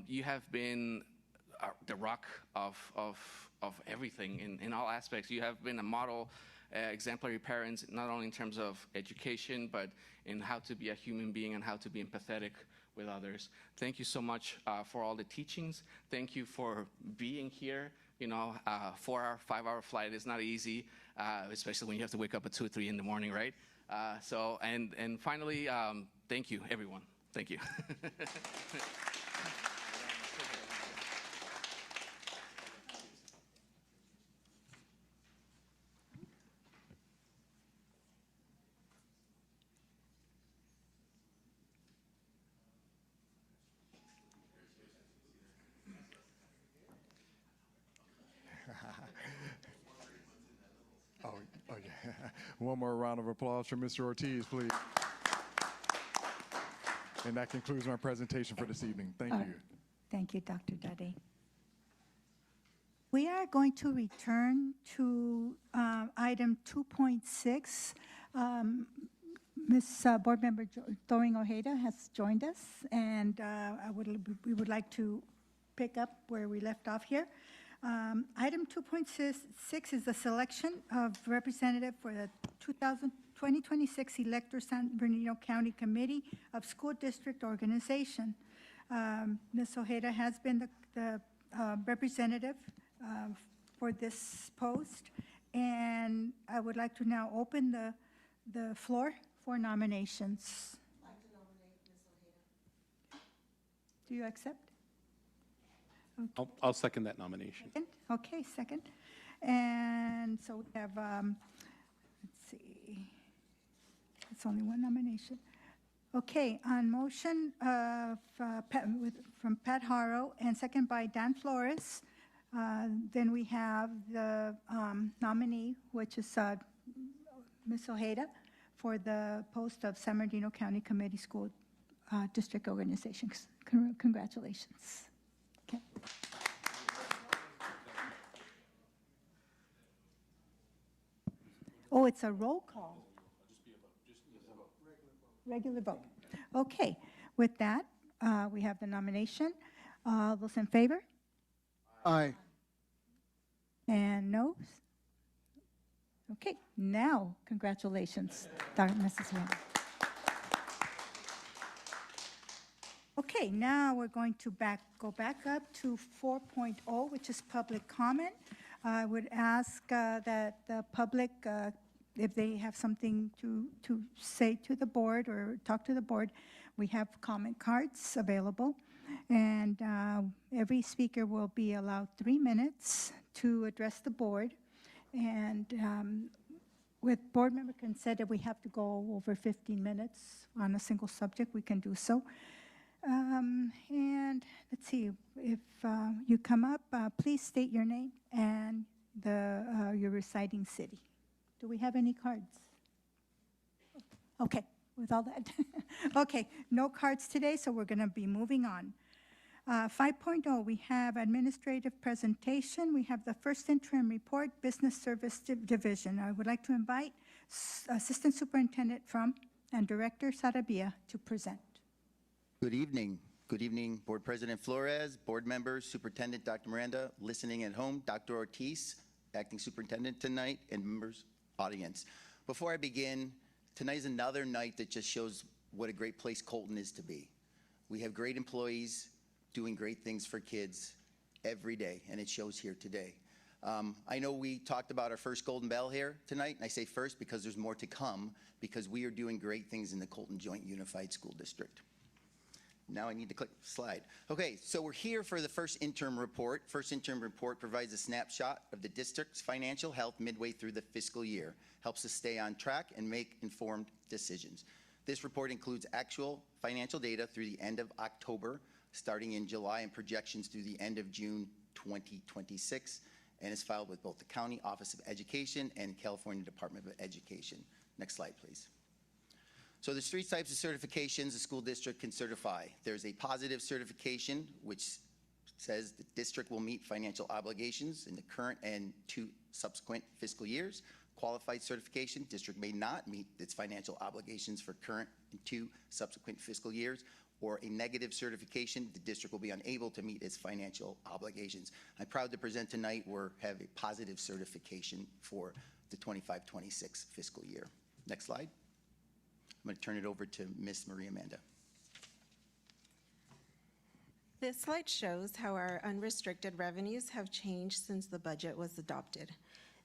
You have been the rock of everything in all aspects. You have been a model, exemplary parents, not only in terms of education, but in how to be a human being and how to be empathetic with others. Thank you so much for all the teachings. Thank you for being here. 4-hour, 5-hour flight is not easy, especially when you have to wake up at 2 or 3 in the morning, right? And finally, thank you, everyone. Thank you. Oh, yeah. One more round of applause for Mr. Ortiz, please. And that concludes my presentation for this evening. Thank you. Thank you, Dr. Dade. We are going to return to item 2.6. Ms. Board Member Doreen Ojeda has joined us, and we would like to pick up where we left off here. Item 2.6 is the selection of representative for the 2026 Elector San Bernardino County Committee of School District Organization. Ms. Ojeda has been the representative for this post, and I would like to now open the floor for nominations. I'd like to nominate Ms. Ojeda. Do you accept? Okay. I'll second that nomination. Second? Okay, second. And so we have, let's see, it's only one nomination. Okay, on motion of, from Pat Haro and second by Dan Flores, then we have the nominee, which is Ms. Ojeda, for the post of San Bernardino County Committee School District Organizations. Congratulations. Okay. Oh, it's a roll call. Regular vote. Okay. With that, we have the nomination. Those in favor? Aye. And noes? Okay. Now, congratulations, Mrs. Wynn. Okay, now we're going to go back up to 4.0, which is public comment. I would ask that the public if they have something to say to the board or talk to the board, we have comment cards available. And every speaker will be allowed 3 minutes to address the board. And with board member consent, if we have to go over 15 minutes on a single subject, we can do so. And let's see, if you come up, please state your name and your residing city. Do we have any cards? Okay, with all that. Okay, no cards today, so we're going to be moving on. 5.0, we have administrative presentation. We have the first interim report, Business Service Division. I would like to invite Assistant Superintendent and Director Sarabia to present. Good evening. Good evening, Board President Flores, board members, Superintendent Dr. Miranda, listening at home, Dr. Ortiz, Acting Superintendent tonight, and members, audience. Before I begin, tonight is another night that just shows what a great place Colton is to be. We have great employees doing great things for kids every day, and it shows here today. I know we talked about our first Golden Bell here tonight, and I say first because there's more to come, because we are doing great things in the Colton Joint Unified School District. Now I need to click slide. Okay, so we're here for the first interim report. First interim report provides a snapshot of the district's financial health midway through the fiscal year, helps us stay on track and make informed decisions. This report includes actual financial data through the end of October, starting in July, and projections through the end of June 2026, and is filed with both the County Office of Education and California Department of Education. Next slide, please. So there's 3 types of certifications a school district can certify. There's a positive certification, which says the district will meet financial obligations in the current and 2 subsequent fiscal years. Qualified certification, district may not meet its financial obligations for current and 2 subsequent fiscal years. Or a negative certification, the district will be unable to meet its financial obligations. I'm proud to present tonight we have a positive certification for the 25-26 fiscal year. Next slide. I'm going to turn it over to Ms. Maria Amanda. This slide shows how our unrestricted revenues have changed since the budget was adopted.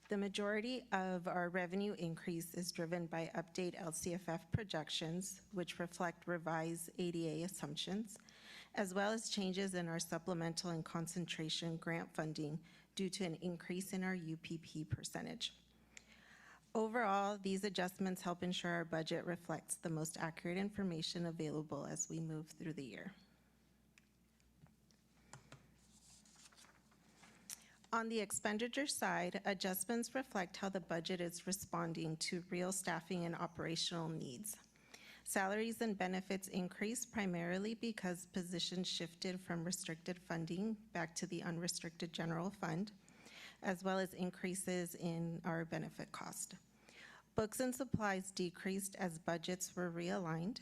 The majority of our revenue increase is driven by update LCFF projections, which reflect revised ADA assumptions, as well as changes in our supplemental and concentration grant funding due to an increase in our UPP percentage. Overall, these adjustments help ensure our budget reflects the most accurate information available as we move through the year. On the expenditure side, adjustments reflect how the budget is responding to real staffing and operational needs. Salaries and benefits increased primarily because positions shifted from restricted funding back to the unrestricted general fund, as well as increases in our benefit cost. Books and supplies decreased as budgets were realigned,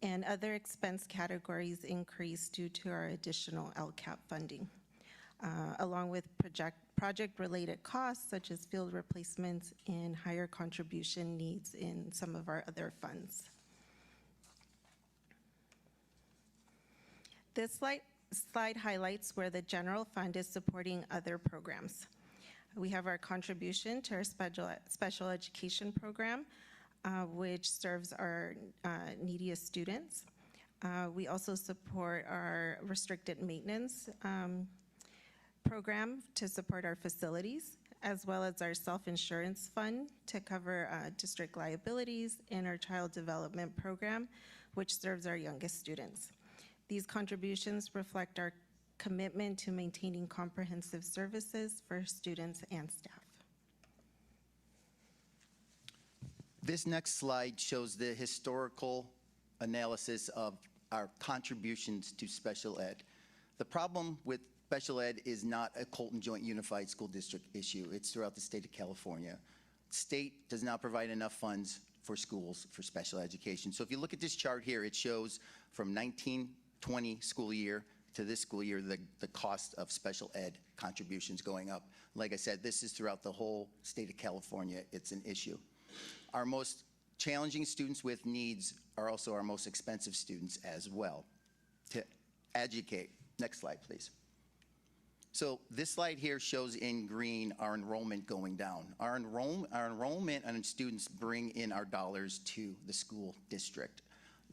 and other expense categories increased due to our additional LCAP funding. Along with project-related costs such as field replacements and higher contribution needs in some of our other funds. This slide highlights where the general fund is supporting other programs. We have our contribution to our special education program, which serves our neediest students. We also support our restricted maintenance program to support our facilities, as well as our self-insurance fund to cover district liabilities, and our child development program, which serves our youngest students. These contributions reflect our commitment to maintaining comprehensive services for students and staff. This next slide shows the historical analysis of our contributions to special ed. The problem with special ed is not a Colton Joint Unified School District issue. It's throughout the state of California. State does not provide enough funds for schools for special education. So if you look at this chart here, it shows from 1920 school year to this school year, the cost of special ed contributions going up. Like I said, this is throughout the whole state of California. It's an issue. Our most challenging students with needs are also our most expensive students as well to educate. Next slide, please. So this slide here shows in green our enrollment going down. Our enrollment and students bring in our dollars to the school district.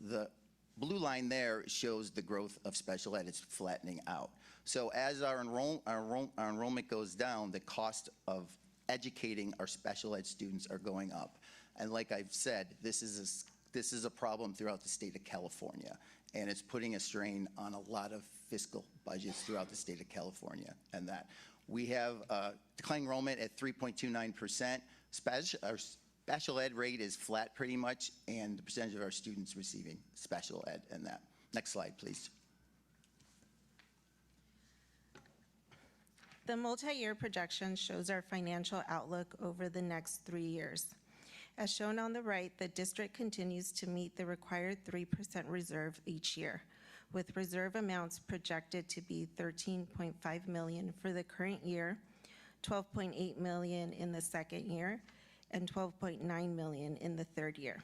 The blue line there shows the growth of special ed. It's flattening out. So as our enrollment goes down, the cost of educating our special ed students are going up. And like I've said, this is a problem throughout the state of California, and it's putting a strain on a lot of fiscal budgets throughout the state of California. And that we have declining enrollment at 3.29%. Our special ed rate is flat pretty much, and the percentage of our students receiving special ed and that. Next slide, please. The multi-year projection shows our financial outlook over the next 3 years. As shown on the right, the district continues to meet the required 3% reserve each year, with reserve amounts projected to be $13.5 million for the current year, $12.8 million in the second year, and $12.9 million in the third year.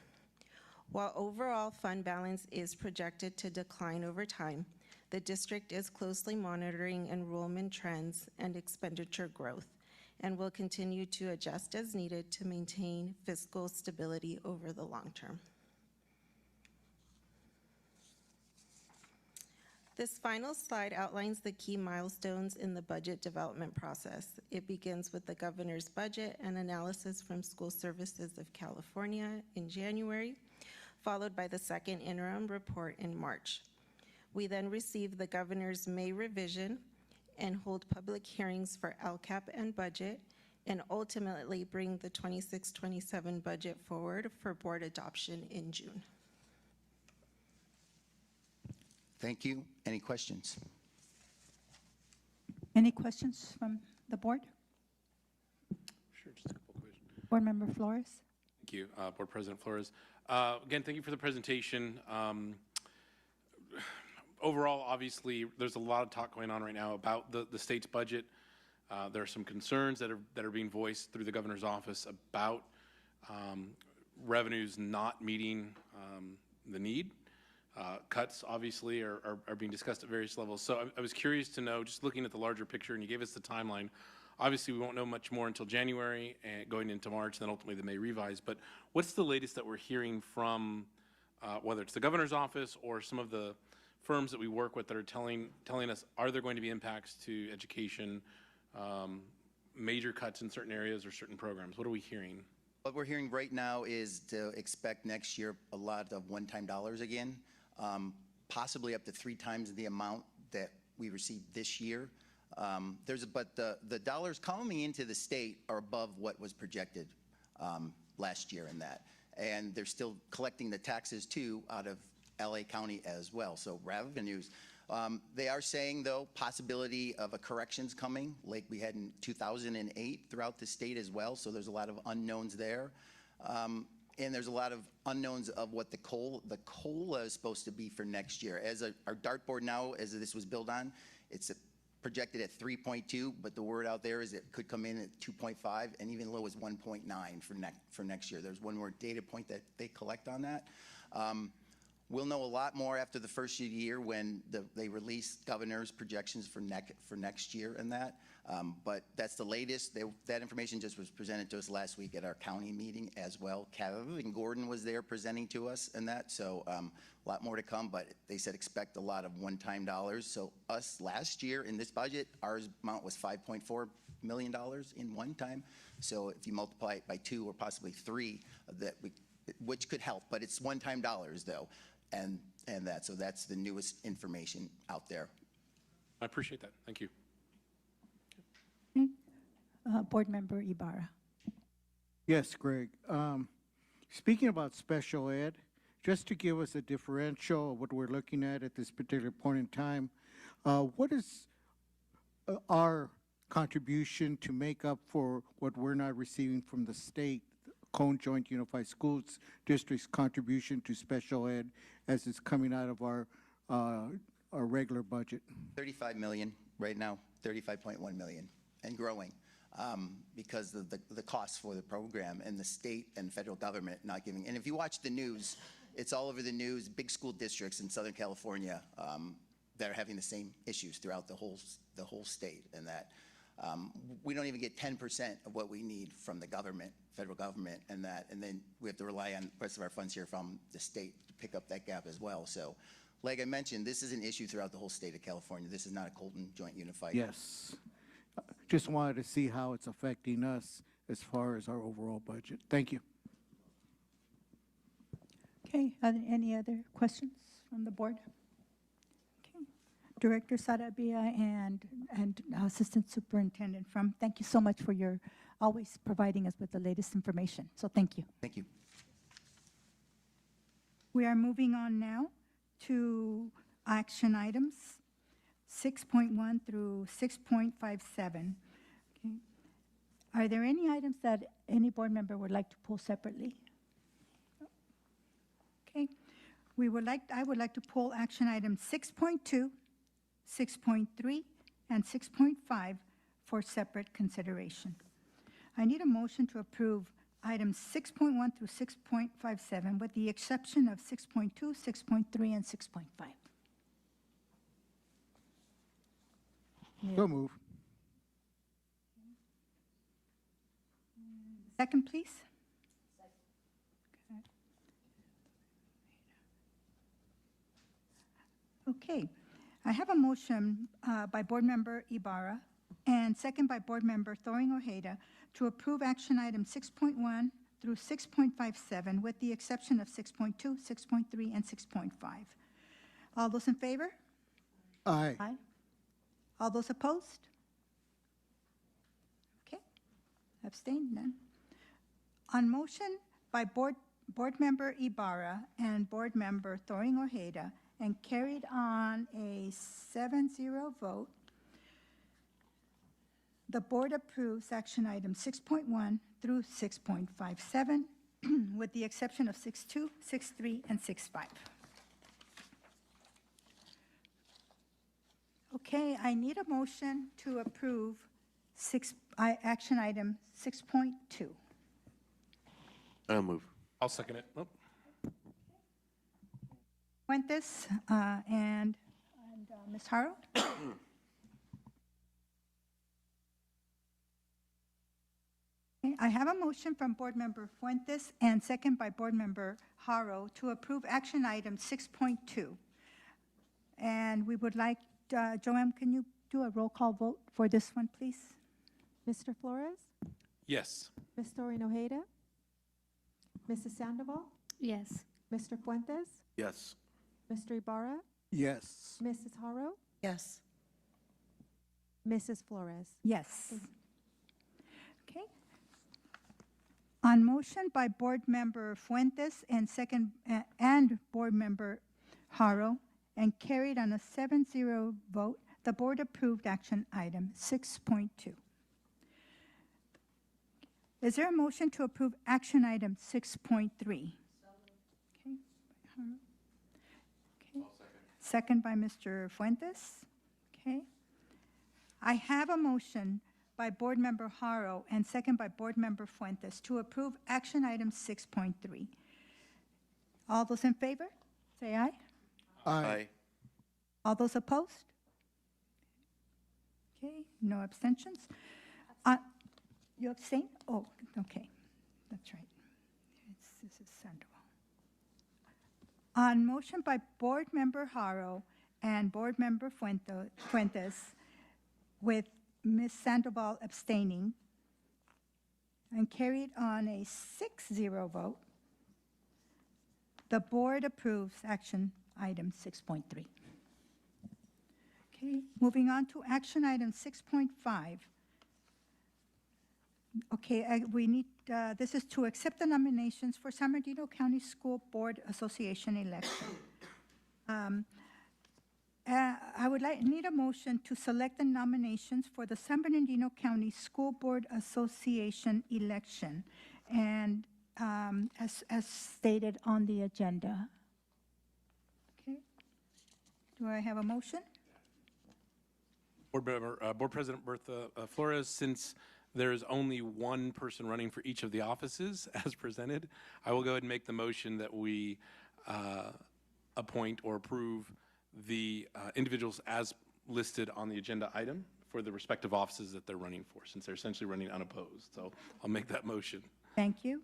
While overall fund balance is projected to decline over time, the district is closely monitoring enrollment trends and expenditure growth, and will continue to adjust as needed to maintain fiscal stability over the long term. This final slide outlines the key milestones in the budget development process. It begins with the governor's budget and analysis from School Services of California in January, followed by the second interim report in March. We then receive the governor's May revision and hold public hearings for LCAP and budget, and ultimately bring the 26-27 budget forward for board adoption in June. Thank you. Any questions? Any questions from the board? Sure, just a couple questions. Board Member Flores? Thank you, Board President Flores. Again, thank you for the presentation. Overall, obviously, there's a lot of talk going on right now about the state's budget. There are some concerns that are being voiced through the governor's office about revenues not meeting the need. Cuts, obviously, are being discussed at various levels. So I was curious to know, just looking at the larger picture, and you gave us the timeline. Obviously, we won't know much more until January, and going into March, and then ultimately the May revise. But what's the latest that we're hearing from, whether it's the governor's office or some of the firms that we work with that are telling us, are there going to be impacts to education, major cuts in certain areas or certain programs? What are we hearing? What we're hearing right now is to expect next year a lot of one-time dollars again, possibly up to 3 times the amount that we received this year. But the dollars coming into the state are above what was projected last year in that. And they're still collecting the taxes too out of LA County as well, so revenues. They are saying, though, possibility of a corrections coming, like we had in 2008 throughout the state as well, so there's a lot of unknowns there. And there's a lot of unknowns of what the COLA is supposed to be for next year. As our dartboard now, as this was built on, it's projected at 3.2, but the word out there is it could come in at 2.5 and even low as 1.9 for next year. There's one more data point that they collect on that. We'll know a lot more after the first year when they release governor's projections for next year and that. But that's the latest. That information just was presented to us last week at our county meeting as well. Kevin Gordon was there presenting to us and that. So a lot more to come, but they said expect a lot of one-time dollars. So us last year in this budget, our amount was $5.4 million in one time. So if you multiply it by 2 or possibly 3, which could help, but it's one-time dollars though. And so that's the newest information out there. I appreciate that. Thank you. Board Member Ibarra. Yes, Greg. Speaking about special ed, just to give us a differential of what we're looking at this particular point in time, what is our contribution to make up for what we're not receiving from the state, Cone Joint Unified Schools District's contribution to special ed as it's coming out of our regular budget? 35 million right now, 35.1 million, and growing because of the costs for the program and the state and federal government not giving. And if you watch the news, it's all over the news. Big school districts in Southern California, that are having the same issues throughout the whole state, and that we don't even get 10% of what we need from the government, federal government, and then we have to rely on the rest of our funds here from the state to pick up that gap as well. So, like I mentioned, this is an issue throughout the whole state of California. This is not a Colton Joint Unified. Yes. Just wanted to see how it's affecting us as far as our overall budget. Thank you. Okay, are there any other questions from the board? Okay. Director Sarabia and Assistant Superintendent From, thank you so much for your always providing us with the latest information. So thank you. Thank you. We are moving on now to action items 6.1 through 6.57. Okay. Are there any items that any board member would like to pull separately? Okay. I would like to pull action items 6.2, 6.3, and 6.5 for separate consideration. I need a motion to approve items 6.1 through 6.57 with the exception of 6.2, 6.3, and 6.5. So move. Second, please. Okay. I have a motion by Board Member Ibarra and second by Board Member Thoring Ojeda to approve action item 6.1 through 6.57 with the exception of 6.2, 6.3, and 6.5. All those in favor? Aye. Aye. All those opposed? Okay. Abstained? None. On motion by Board Member Ibarra and Board Member Thoring Ojeda and carried on a 7-0 vote, the board approves action items 6.1 through 6.57 with the exception of 6.2, 6.3, and 6.5. Okay, I need a motion to approve action item 6.2. I'll move. I'll second it. Oh. Fuentes and Ms. Haro. Okay, I have a motion from Board Member Fuentes and second by Board Member Haro to approve action item 6.2. And we would like, Joanne, can you do a roll call vote for this one, please? Mr. Flores? Yes. Ms. Doreen Ojeda? Mrs. Sandoval? Yes. Mr. Fuentes? Yes. Mr. Ibarra? Yes. Mrs. Haro? Yes. Mrs. Flores? Yes. Okay. On motion by Board Member Fuentes and second and Board Member Haro and carried on a 7-0 vote, the board approved action item 6.2. Is there a motion to approve action item 6.3? Okay. Okay. Second by Mr. Fuentes. Okay. I have a motion by Board Member Haro and second by Board Member Fuentes to approve action item 6.3. All those in favor, say aye. Aye. All those opposed? Okay, no abstentions. You abstain? Oh, okay, that's right. This is Sandoval. On motion by Board Member Haro and Board Member Fuentes, with Ms. Sandoval abstaining, and carried on a 6-0 vote, the board approves action item 6.3. Okay, moving on to action item 6.5. Okay, we need, this is to accept the nominations for San Bernardino County School Board Association election. I would need a motion to select the nominations for the San Bernardino County School Board Association election, and as stated on the agenda. Okay, do I have a motion? Board President Bertha Flores, since there is only one person running for each of the offices as presented, I will go ahead and make the motion that we appoint or approve the individuals as listed on the agenda item for the respective offices that they're running for, since they're essentially running unopposed. So I'll make that motion. Thank you.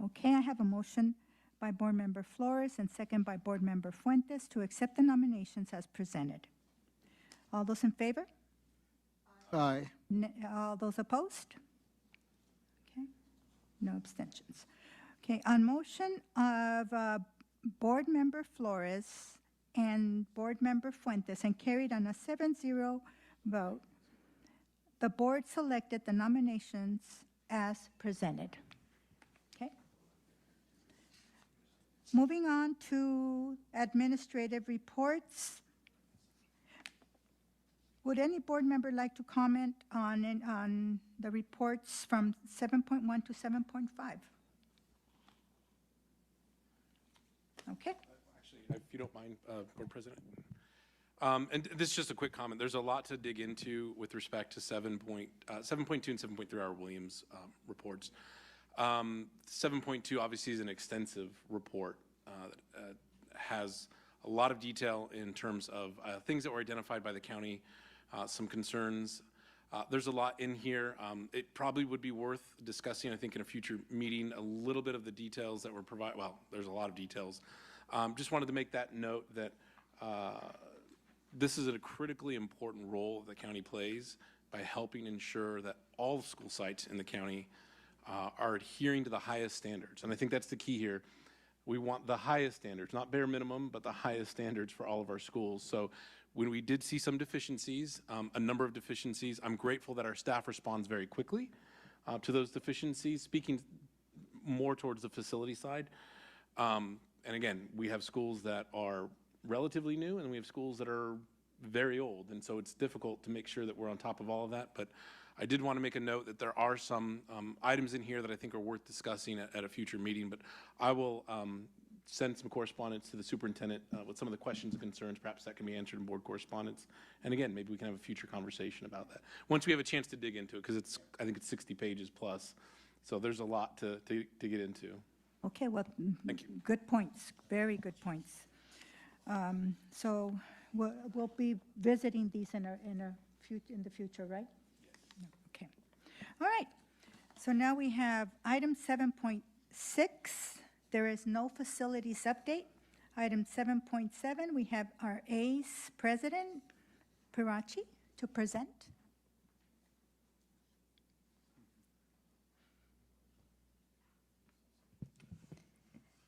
Okay, I have a motion by Board Member Flores and second by Board Member Fuentes to accept the nominations as presented. All those in favor? Aye. All those opposed? Okay, no abstentions. Okay, on motion of Board Member Flores and Board Member Fuentes and carried on a 7-0 vote, the board selected the nominations as presented. Okay. Moving on to administrative reports. Would any board member like to comment on the reports from 7.1 to 7.5? Okay. Actually, if you don't mind, Board President. And this is just a quick comment. There's a lot to dig into with respect to 7.2 and 7.3 are Williams reports. 7.2 obviously is an extensive report that has a lot of detail in terms of things that were identified by the county, some concerns. There's a lot in here. It probably would be worth discussing, I think, in a future meeting, a little bit of the details that were provided. Well, there's a lot of details. Just wanted to make that note that this is a critically important role the county plays by helping ensure that all school sites in the county are adhering to the highest standards. And I think that's the key here. We want the highest standards, not bare minimum, but the highest standards for all of our schools. So when we did see some deficiencies, a number of deficiencies, I'm grateful that our staff responds very quickly to those deficiencies, speaking more towards the facility side. And again, we have schools that are relatively new and we have schools that are very old. And so it's difficult to make sure that we're on top of all of that. But I did want to make a note that there are some items in here that I think are worth discussing at a future meeting. But I will send some correspondence to the superintendent with some of the questions and concerns. Perhaps that can be answered in board correspondence. And again, maybe we can have a future conversation about that once we have a chance to dig into it, because I think it's 60 pages plus. So there's a lot to get into. Okay, well, Thank you. Good points, very good points. So we'll be visiting these in the future, right? Okay. All right. So now we have item 7.6. There is no facilities update. Item 7.7, we have our ACE President, Pirachi, to present.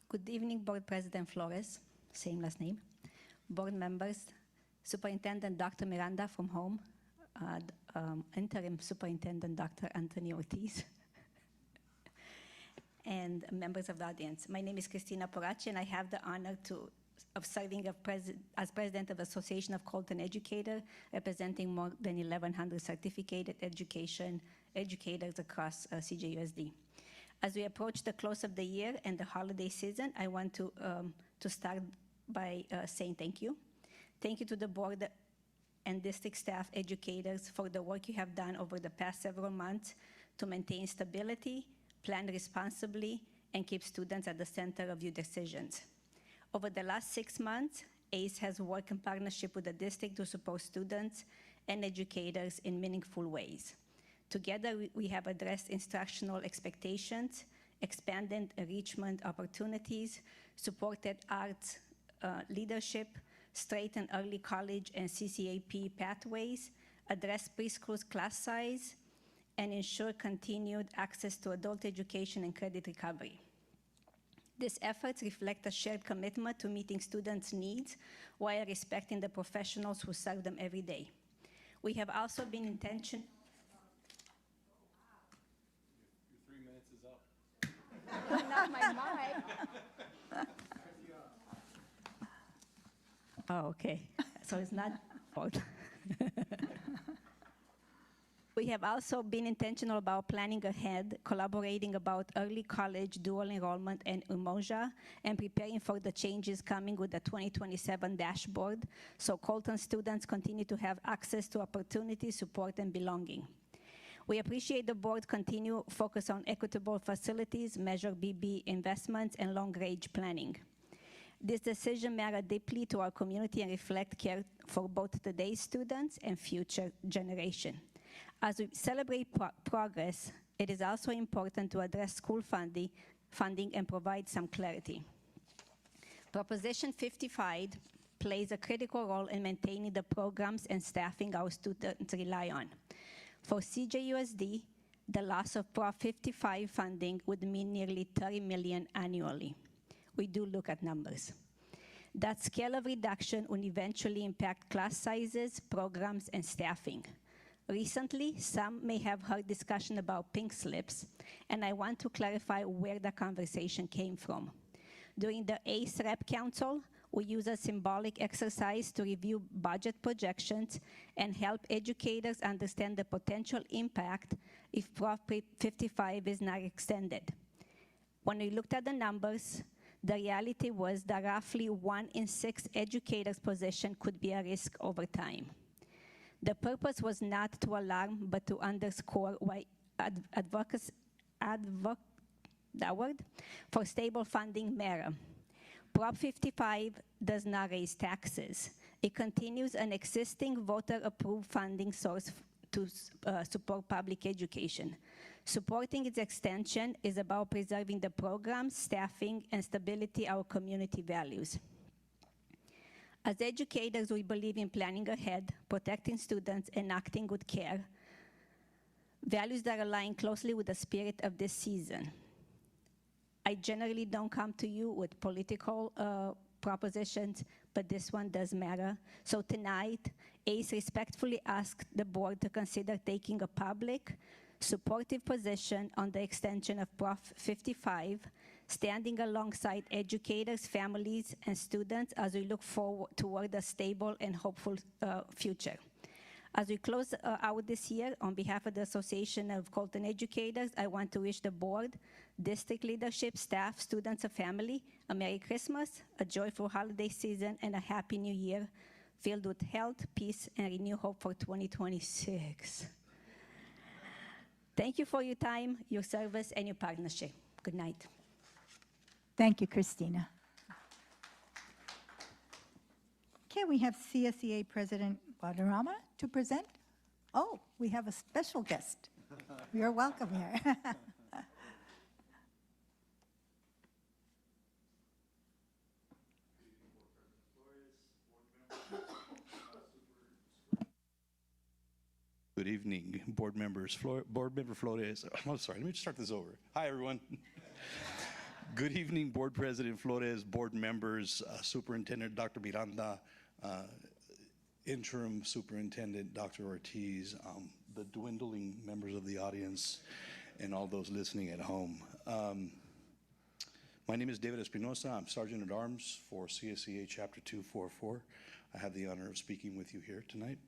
Good evening, Board President Flores, same last name, board members, Superintendent Dr. Miranda from home, Interim Superintendent Dr. Anthony Ortiz, and members of the audience. My name is Christina Porachi, and I have the honor of serving as president of the Association of Colton Educators, representing more than 1,100 certificated educators across CJUSD. As we approach the close of the year and the holiday season, I want to start by saying thank you. Thank you to the board and district staff educators for the work you have done over the past several months to maintain stability, plan responsibly, and keep students at the center of your decisions. Over the last 6 months, ACE has worked in partnership with the district to support students and educators in meaningful ways. Together, we have addressed instructional expectations, expanded enrichment opportunities, supported arts leadership, straightened early college and CCAP pathways, addressed preschool class size, and ensure continued access to adult education and credit recovery. These efforts reflect a shared commitment to meeting students' needs while respecting the professionals who serve them every day. We have also been intentional. Your 3 minutes is up. Not my mic. Oh, okay. So it's not fault. We have also been intentional about planning ahead, collaborating about early college, dual enrollment, and Umoja, and preparing for the changes coming with the 2027 dashboard, so Colton students continue to have access to opportunity, support, and belonging. We appreciate the board continue focus on equitable facilities, Measure BB investments, and long-range planning. This decision matters deeply to our community and reflect care for both today's students and future generation. As we celebrate progress, it is also important to address school funding and provide some clarity. Proposition 55 plays a critical role in maintaining the programs and staffing our students rely on. For CJUSD, the loss of Prop 55 funding would mean nearly $30 million annually. We do look at numbers. That scale of reduction will eventually impact class sizes, programs, and staffing. Recently, some may have heard discussion about pink slips, and I want to clarify where the conversation came from. During the ACE Rep Council, we use a symbolic exercise to review budget projections and help educators understand the potential impact if Prop 55 is not extended. When we looked at the numbers, the reality was that roughly 1 in 6 educators' position could be a risk over time. The purpose was not to alarm, but to underscore why for stable funding matter. Prop 55 does not raise taxes. It continues an existing voter-approved funding source to support public education. Supporting its extension is about preserving the program, staffing, and stability our community values. As educators, we believe in planning ahead, protecting students, and acting with care, values that align closely with the spirit of this season. I generally don't come to you with political propositions, but this one does matter. So tonight, ACE respectfully asked the board to consider taking a public, supportive position on the extension of Prop 55, standing alongside educators, families, and students as we look forward toward a stable and hopeful future. As we close out this year, on behalf of the Association of Colton Educators, I want to wish the board, district leadership, staff, students, and family a Merry Christmas, a joyful holiday season, and a Happy New Year filled with health, peace, and renewed hope for 2026. Thank you for your time, your service, and your partnership. Good night. Thank you, Christina. Okay, we have CSEA President Guadarrama to present. Oh, we have a special guest. You're welcome here. Good evening, board members. Board Member Flores. I'm sorry, let me start this over. Hi, everyone. Good evening, Board President Flores, board members, Superintendent Dr. Miranda, Interim Superintendent Dr. Ortiz, the dwindling members of the audience, and all those listening at home. My name is David Espinosa. I'm Sergeant at Arms for CSEA Chapter 244. I have the honor of speaking with you here tonight.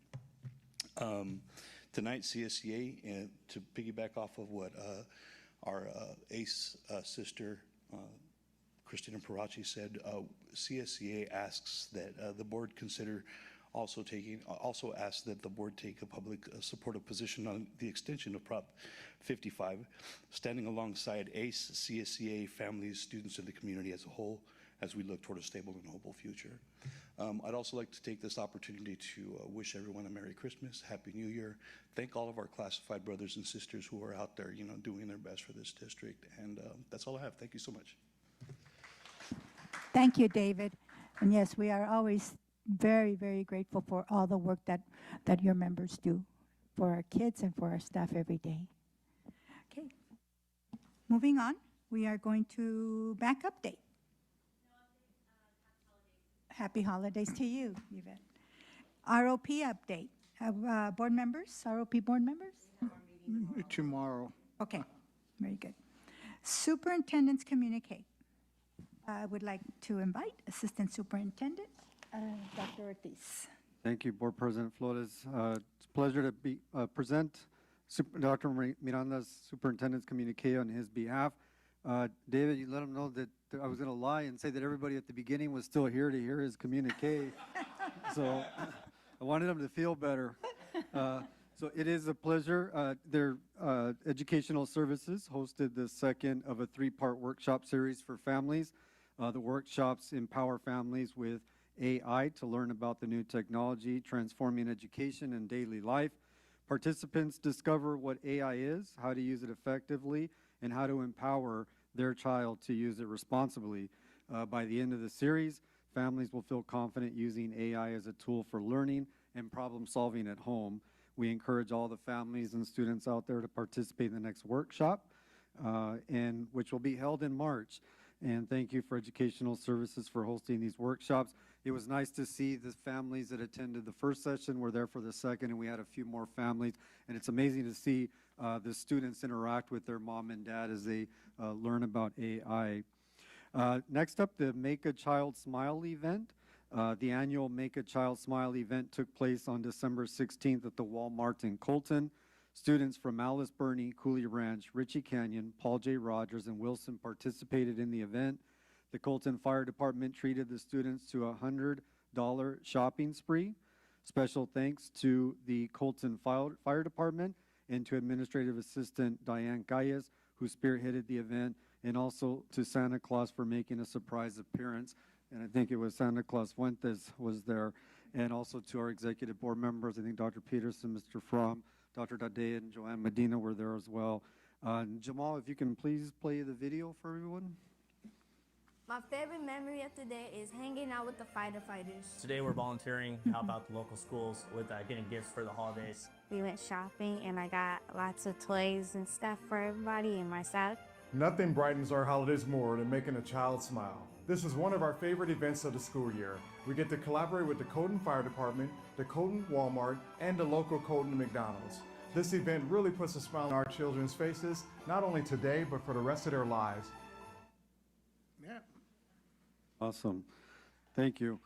Tonight, CSEA, to piggyback off of what our ACE sister, Christina Parachi said, CSEA asks that the board consider also asks that the board take a public supportive position on the extension of Prop 55, standing alongside ACE, CSEA, families, students, and the community as a whole as we look toward a stable and hopeful future. I'd also like to take this opportunity to wish everyone a Merry Christmas, Happy New Year. Thank all of our classified brothers and sisters who are out there, doing their best for this district. And that's all I have. Thank you so much. Thank you, David. And yes, we are always very, very grateful for all the work that your members do for our kids and for our staff every day. Okay. Moving on, we are going to back update. Happy holidays to you, Yvette. ROP update. Board members, ROP board members? Tomorrow. Okay, very good. Superintendents communicate. I would like to invite Assistant Superintendent Dr. Ortiz. Thank you, Board President Flores. It's a pleasure to present Dr. Miranda's superintendent's communique on his behalf. David, you let him know that I was going to lie and say that everybody at the beginning was still here to hear his communique. So I wanted him to feel better. So it is a pleasure. Their Educational Services hosted the second of a three-part workshop series for families. The workshops empower families with AI to learn about the new technology, transforming education and daily life. Participants discover what AI is, how to use it effectively, and how to empower their child to use it responsibly. By the end of the series, families will feel confident using AI as a tool for learning and problem solving at home. We encourage all the families and students out there to participate in the next workshop, which will be held in March. And thank you for Educational Services for hosting these workshops. It was nice to see the families that attended the first session were there for the second, and we had a few more families. And it's amazing to see the students interact with their mom and dad as they learn about AI. Next up, the Make a Child Smile event. The annual Make a Child Smile event took place on December 16th at the Walmart in Colton. Students from Alice Burney, Cooley Ranch, Ritchie Canyon, Paul J. Rogers, and Wilson participated in the event. The Colton Fire Department treated the students to a $100 shopping spree. Special thanks to the Colton Fire Department and to Administrative Assistant Diane Galles, who spearheaded the event, and also to Santa Claus for making a surprise appearance. And I think it was Santa Claus Fuentes was there, and also to our executive board members. I think Dr. Peterson, Mr. Fromm, Dr. Dade, and Joanne Medina were there as well. Jamal, if you can please play the video for everyone. My favorite memory of today is hanging out with the firefighters. Today we're volunteering to help out the local schools with getting gifts for the holidays. We went shopping and I got lots of toys and stuff for everybody and myself. Nothing brightens our holidays more than making a child smile. This is one of our favorite events of the school year. We get to collaborate with the Colton Fire Department, the Colton Walmart, and the local Colton McDonald's. This event really puts a smile on our children's faces, not only today, but for the rest of their lives. Yeah. Awesome. Thank you.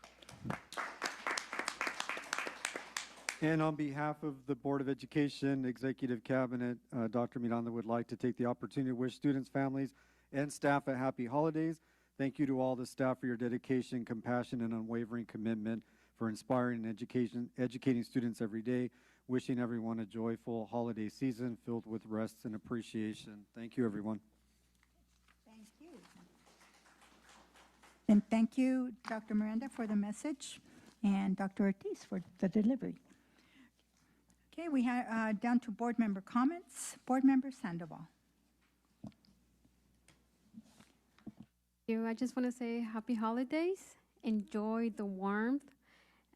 And on behalf of the Board of Education, Executive Cabinet, Dr. Miranda would like to take the opportunity to wish students, families, and staff a happy holidays. Thank you to all the staff for your dedication, compassion, and unwavering commitment for inspiring and educating students every day. Wishing everyone a joyful holiday season filled with rest and appreciation. Thank you, everyone. Thank you. And thank you, Dr. Miranda, for the message, and Dr. Ortiz for the delivery. Okay, we have down to board member comments. Board member Sandoval. I just want to say happy holidays. Enjoy the warmth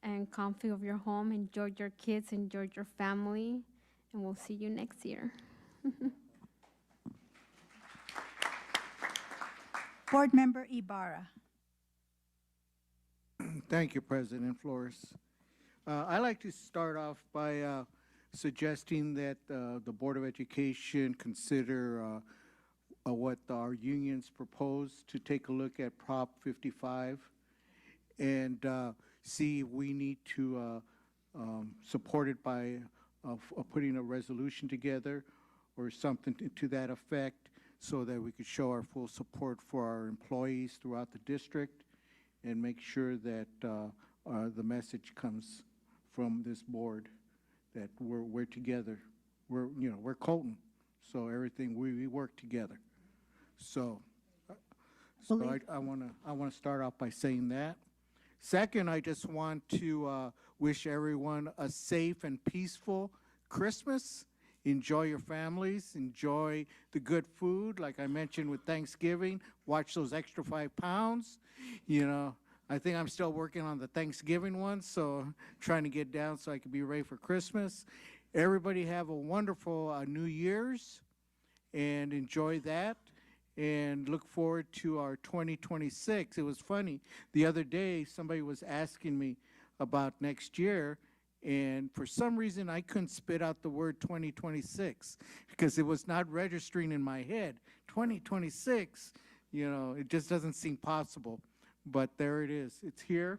and comfort of your home. Enjoy your kids, enjoy your family, and we'll see you next year. Board member Ibarra. Thank you, President Flores. I'd like to start off by suggesting that the Board of Education consider what our unions proposed, to take a look at Prop 55 and see if we need to support it by putting a resolution together or something to that effect, so that we could show our full support for our employees throughout the district and make sure that the message comes from this board that we're together. We're Colton, so everything we work together. So I want to start off by saying that. Second, I just want to wish everyone a safe and peaceful Christmas. Enjoy your families. Enjoy the good food. Like I mentioned with Thanksgiving, watch those extra 5 pounds. I think I'm still working on the Thanksgiving one, so trying to get down so I can be ready for Christmas. Everybody have a wonderful New Year's and enjoy that. And look forward to our 2026. It was funny. The other day, somebody was asking me about next year, and for some reason, I couldn't spit out the word 2026 because it was not registering in my head. 2026, it just doesn't seem possible. But there it is. It's here,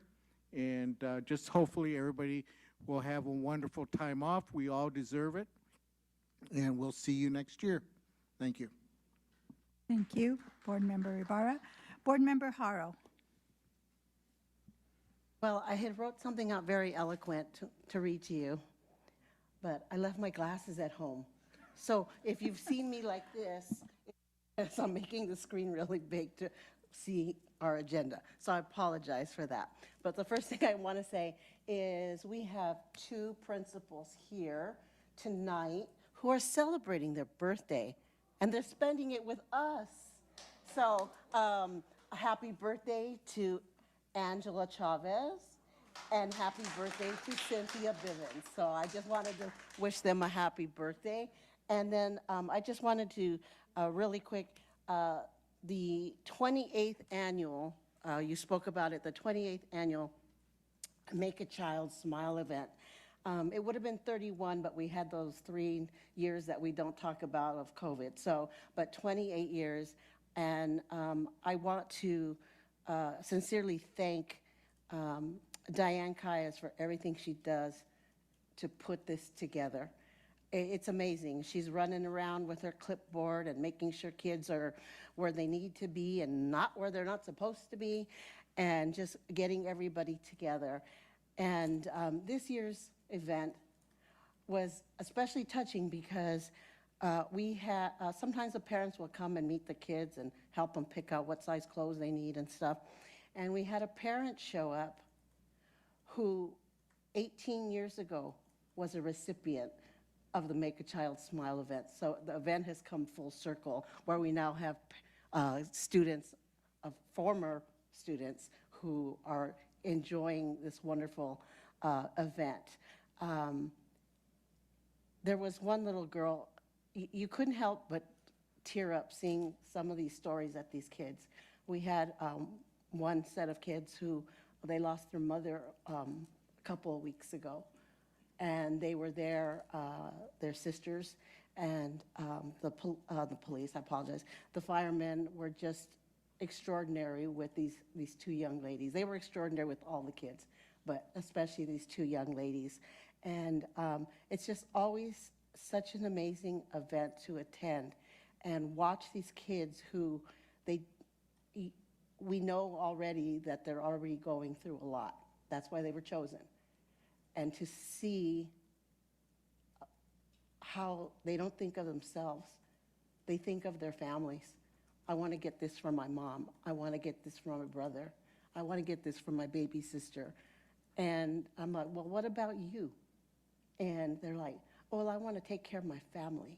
and just hopefully everybody will have a wonderful time off. We all deserve it, and we'll see you next year. Thank you. Thank you, Board Member Ibarra. Board Member Haro. Well, I had wrote something out very eloquent to read to you, but I left my glasses at home. So if you've seen me like this, it's I'm making the screen really big to see our agenda. So I apologize for that. But the first thing I want to say is we have two principals here tonight who are celebrating their birthday, and they're spending it with us. So a happy birthday to Angela Chavez, and happy birthday to Cynthia Bivens. So I just wanted to wish them a happy birthday. And then I just wanted to, really quick, the 28th annual, you spoke about it, the 28th annual Make a Child Smile event. It would have been 31, but we had those 3 years that we don't talk about of COVID. So, but 28 years. And I want to sincerely thank Diane Caius for everything she does to put this together. It's amazing. She's running around with her clipboard and making sure kids are where they need to be and not where they're not supposed to be, and just getting everybody together. And this year's event was especially touching because we had, sometimes the parents will come and meet the kids and help them pick out what size clothes they need and stuff. And we had a parent show up who 18 years ago was a recipient of the Make a Child Smile event. So the event has come full circle, where we now have students, former students, who are enjoying this wonderful event. There was one little girl, you couldn't help but tear up seeing some of these stories at these kids. We had one set of kids who, they lost their mother a couple of weeks ago, and they were there, their sisters, and the police, I apologize, the firemen were just extraordinary with these two young ladies. They were extraordinary with all the kids, but especially these two young ladies. And it's just always such an amazing event to attend and watch these kids who we know already that they're already going through a lot. That's why they were chosen. And to see how they don't think of themselves, they think of their families. I want to get this for my mom. I want to get this for my brother. I want to get this for my baby sister. And I'm like, well, what about you? And they're like, well, I want to take care of my family.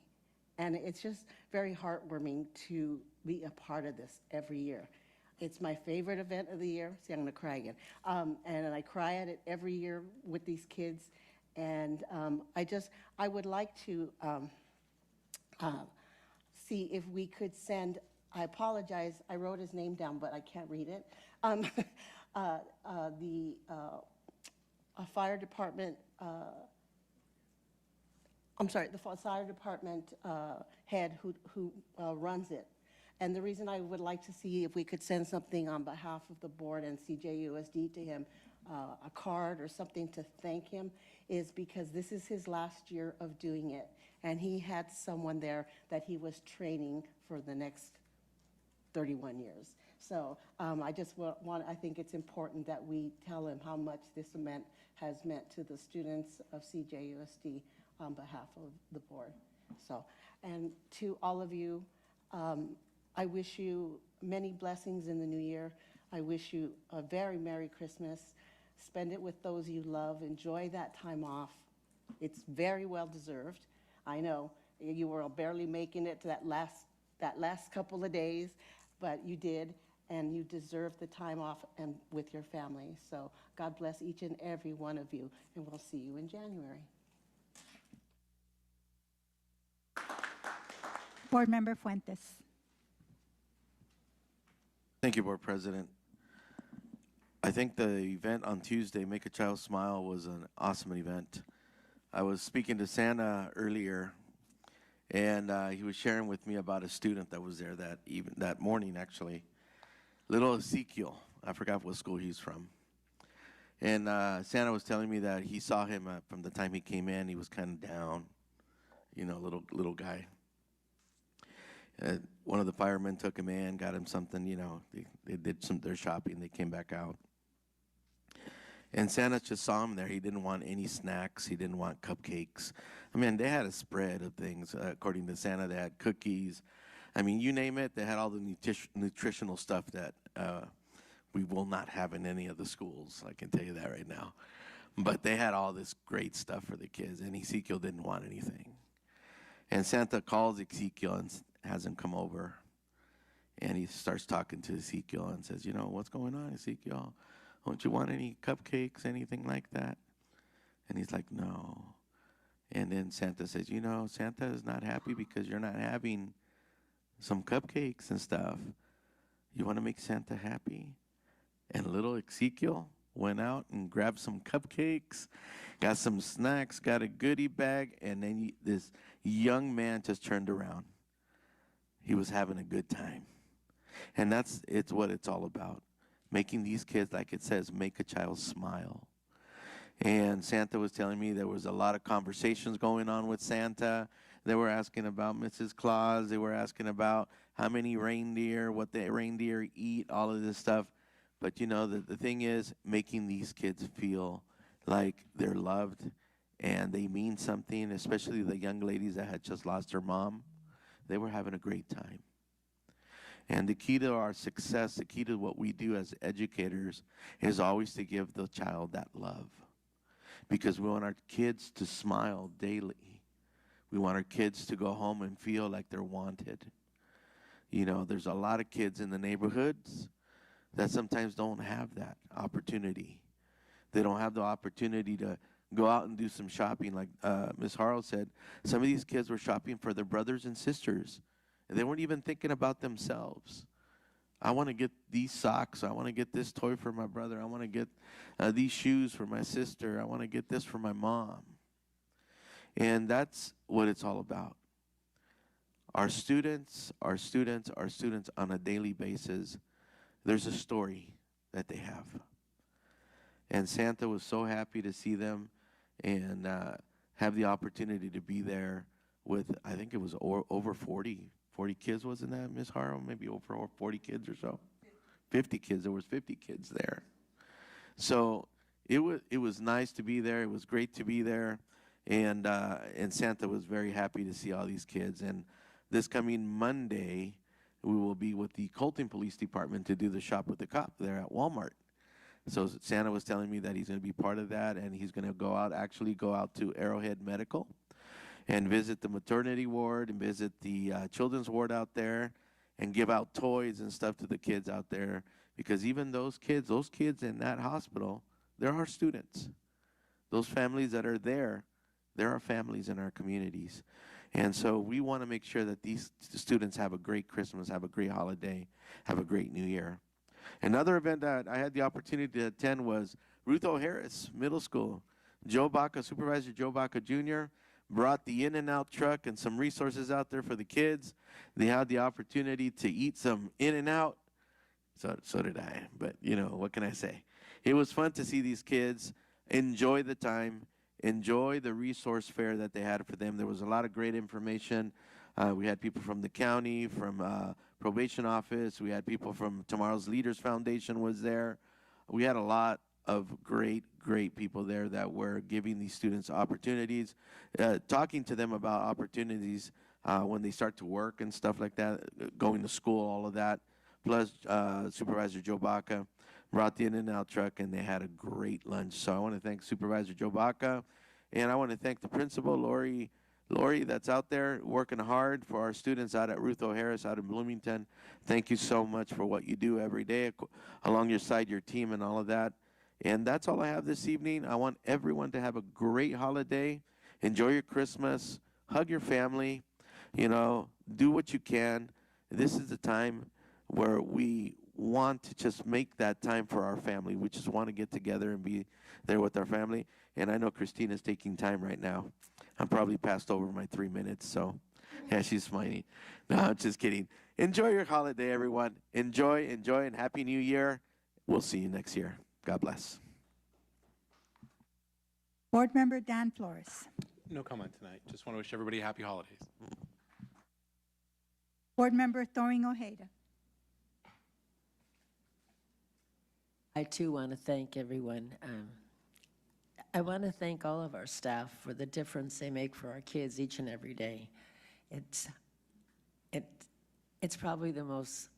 And it's just very heartwarming to be a part of this every year. It's my favorite event of the year. See, I'm going to cry again. And I cry at it every year with these kids. And I would like to see if we could send, I apologize, I wrote his name down, but I can't read it. The fire department, I'm sorry, the fire department head who runs it. And the reason I would like to see if we could send something on behalf of the board and CJUSD to him, a card or something to thank him, is because this is his last year of doing it. And he had someone there that he was training for the next 31 years. So I just I think it's important that we tell him how much this event has meant to the students of CJUSD on behalf of the board. So, and to all of you, I wish you many blessings in the new year. I wish you a very Merry Christmas. Spend it with those you love. Enjoy that time off. It's very well deserved. I know you were barely making it to that last couple of days, but you did, and you deserve the time off and with your family. So God bless each and every one of you, and we'll see you in January. Board Member Fuentes. Thank you, Board President. I think the event on Tuesday, Make a Child Smile, was an awesome event. I was speaking to Santa earlier, and he was sharing with me about a student that was there that morning, actually. Little Ezekiel. I forgot what school he's from. And Santa was telling me that he saw him from the time he came in. He was kind of down, you know, little guy. One of the firemen took him in, got him something, you know. They did their shopping. They came back out. And Santa just saw him there. He didn't want any snacks. He didn't want cupcakes. I mean, they had a spread of things. According to Santa, they had cookies. I mean, you name it, they had all the nutritional stuff that we will not have in any of the schools. I can tell you that right now. But they had all this great stuff for the kids, and Ezekiel didn't want anything. And Santa calls Ezekiel and has him come over. And he starts talking to Ezekiel and says, you know, what's going on, Ezekiel? Don't you want any cupcakes, anything like that? And he's like, no. And then Santa says, you know, Santa is not happy because you're not having some cupcakes and stuff. You want to make Santa happy? And little Ezekiel went out and grabbed some cupcakes, got some snacks, got a goodie bag, and then this young man just turned around. He was having a good time. And it's what it's all about. Making these kids, like it says, make a child smile. And Santa was telling me there was a lot of conversations going on with Santa. They were asking about Mrs. Claus. They were asking about how many reindeer, what the reindeer eat, all of this stuff. But, you know, the thing is making these kids feel like they're loved and they mean something, especially the young ladies that had just lost their mom. They were having a great time. And the key to our success, the key to what we do as educators is always to give the child that love. Because we want our kids to smile daily. We want our kids to go home and feel like they're wanted. You know, there's a lot of kids in the neighborhoods that sometimes don't have that opportunity. They don't have the opportunity to go out and do some shopping. Like Ms. Harrell said, some of these kids were shopping for their brothers and sisters. And they weren't even thinking about themselves. I want to get these socks. I want to get this toy for my brother. I want to get these shoes for my sister. I want to get this for my mom. And that's what it's all about. Our students on a daily basis, there's a story that they have. And Santa was so happy to see them and have the opportunity to be there with, I think it was over 40 kids, wasn't that, Ms. Harrow? Maybe over 40 kids or so. 50 kids. There was 50 kids there. So it was nice to be there. It was great to be there. And Santa was very happy to see all these kids. And this coming Monday, we will be with the Colton Police Department to do the Shop with the Cop there at Walmart. So Santa was telling me that he's going to be part of that, and he's going to actually go out to Arrowhead Medical and visit the maternity ward and visit the children's ward out there and give out toys and stuff to the kids out there. Because even those kids in that hospital, they're our students. Those families that are there, they're our families in our communities. And so we want to make sure that these students have a great Christmas, have a great holiday, have a great New Year. Another event that I had the opportunity to attend was Ruth O. Harris Middle School. Joe Baca, Supervisor Joe Baca Jr., brought the In-N-Out truck and some resources out there for the kids. They had the opportunity to eat some In-N-Out. So did I, but you know, what can I say? It was fun to see these kids enjoy the time, enjoy the resource fair that they had for them. There was a lot of great information. We had people from the county, from probation office. We had people from Tomorrow's Leaders Foundation was there. We had a lot of great people there that were giving these students opportunities, talking to them about opportunities when they start to work and stuff like that, going to school, all of that. Plus, Supervisor Joe Baca brought the In-N-Out truck, and they had a great lunch. So I want to thank Supervisor Joe Baca, and I want to thank the principal, Lori, that's out there working hard for our students out at Ruth O. Harris out in Bloomington. Thank you so much for what you do every day along your side, your team, and all of that. And that's all I have this evening. I want everyone to have a great holiday. Enjoy your Christmas. Hug your family. You know, do what you can. This is the time where we want to just make that time for our family. We just want to get together and be there with our family. And I know Christina's taking time right now. I'm probably passed over my 3 minutes, so yeah, she's smiling. No, I'm just kidding. Enjoy your holiday, everyone. Enjoy, and Happy New Year. We'll see you next year. God bless. Board Member Dan Flores. No comment tonight. Just want to wish everybody happy holidays. Board Member Thoring Ojeda. I too want to thank everyone. I want to thank all of our staff for the difference they make for our kids each and every day. It's probably the most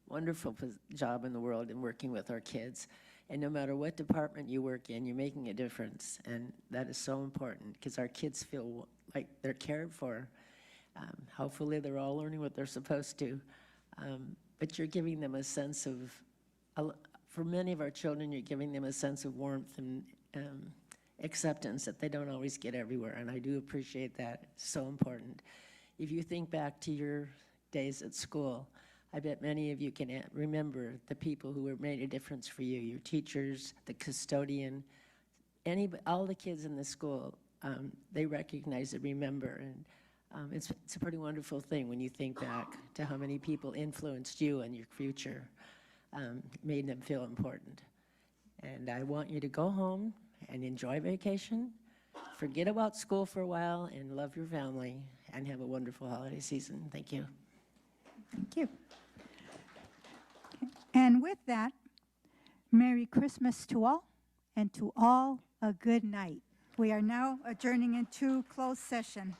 wonderful job in the world in working with our kids. And no matter what department you work in, you're making a difference. And that is so important because our kids feel like they're cared for. Hopefully they're all learning what they're supposed to. But you're giving them a sense of, for many of our children, you're giving them a sense of warmth and acceptance that they don't always get everywhere. And I do appreciate that. It's so important. If you think back to your days at school, I bet many of you can remember the people who have made a difference for you, your teachers, the custodian, all the kids in the school. They recognize and remember, and it's a pretty wonderful thing when you think back to how many people influenced you and your future, made them feel important. And I want you to go home and enjoy vacation, forget about school for a while, and love your family, and have a wonderful holiday season. Thank you. Thank you. And with that, Merry Christmas to all, and to all a good night. We are now adjourning into closed session.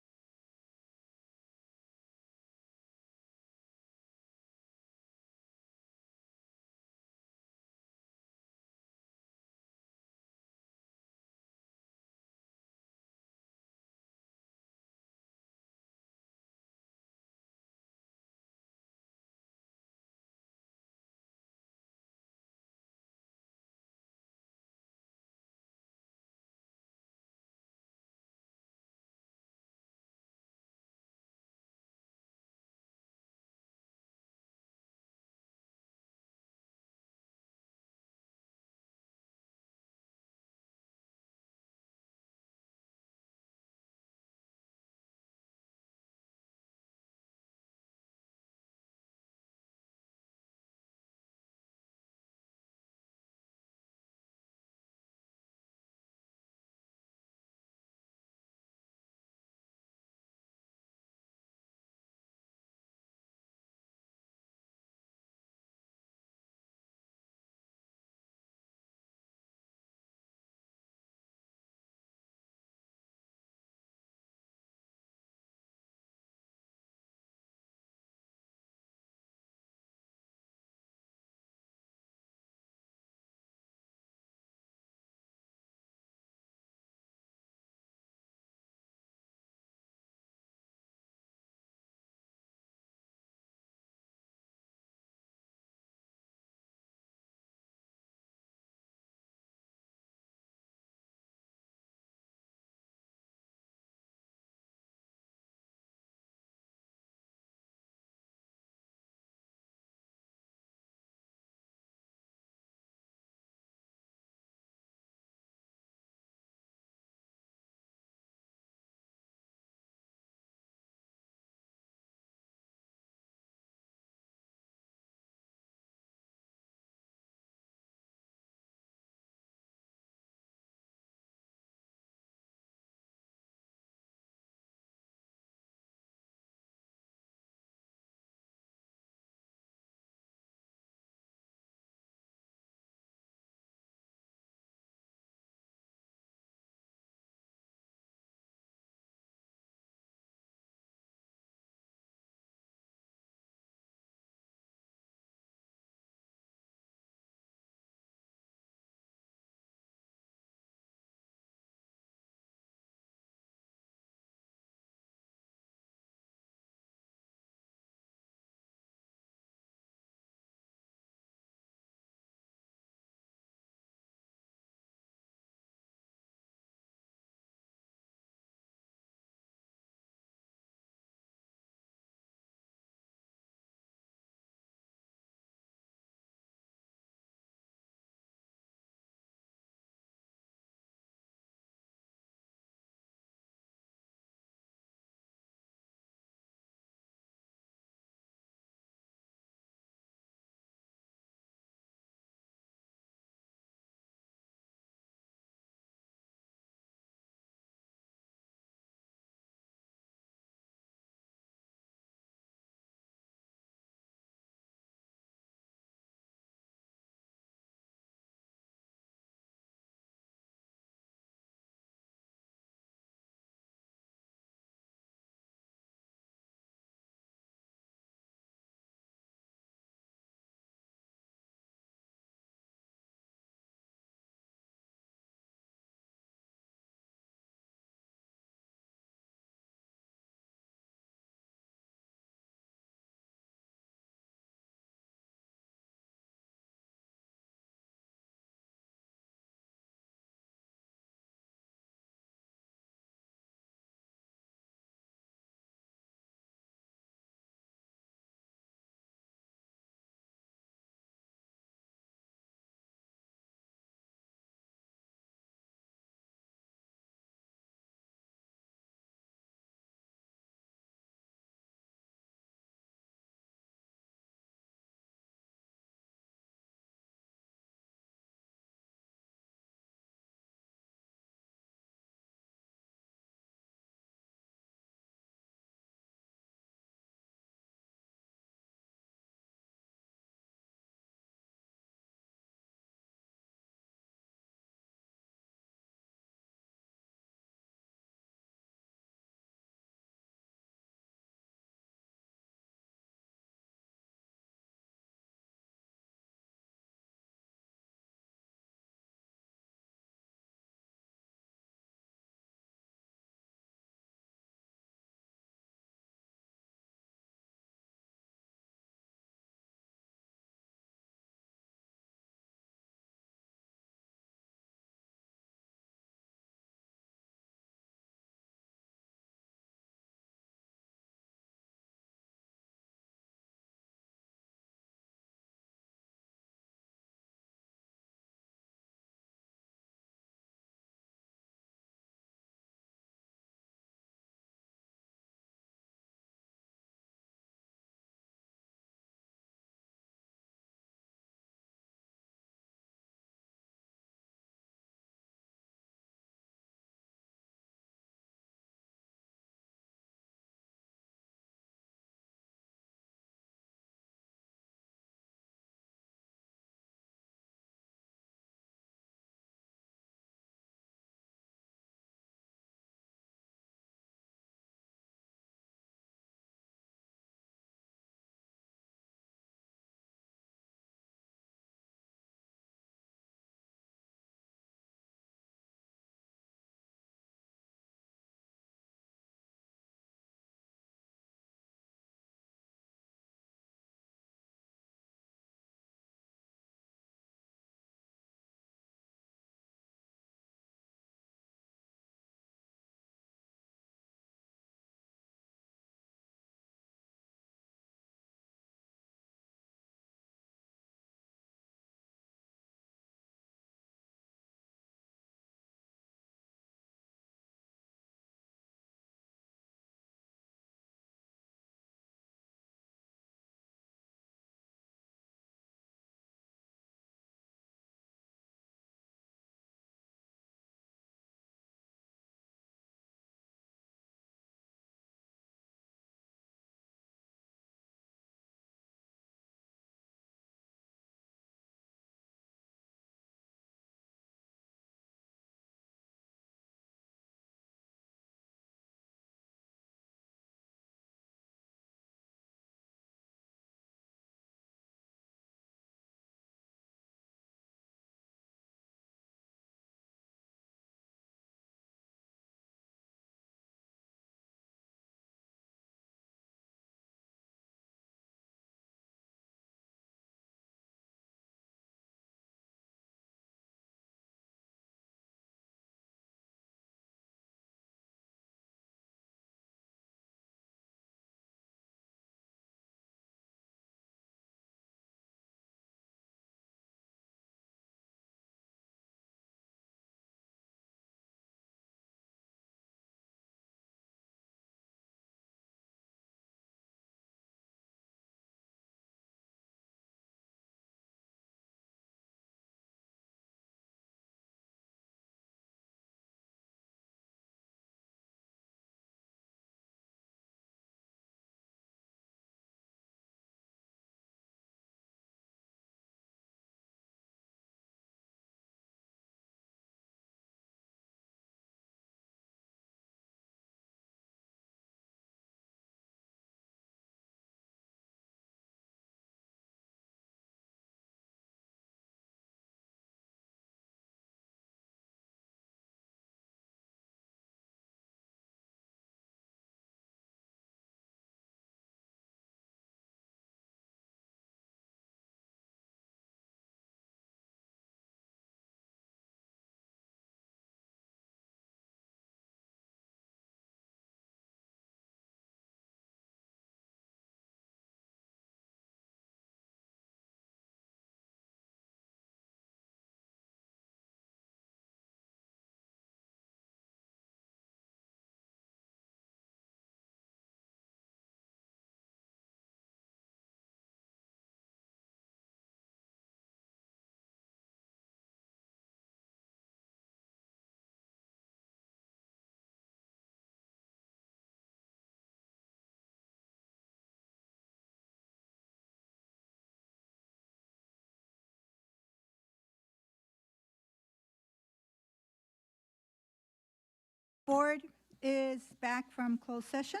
Board is back from closed session.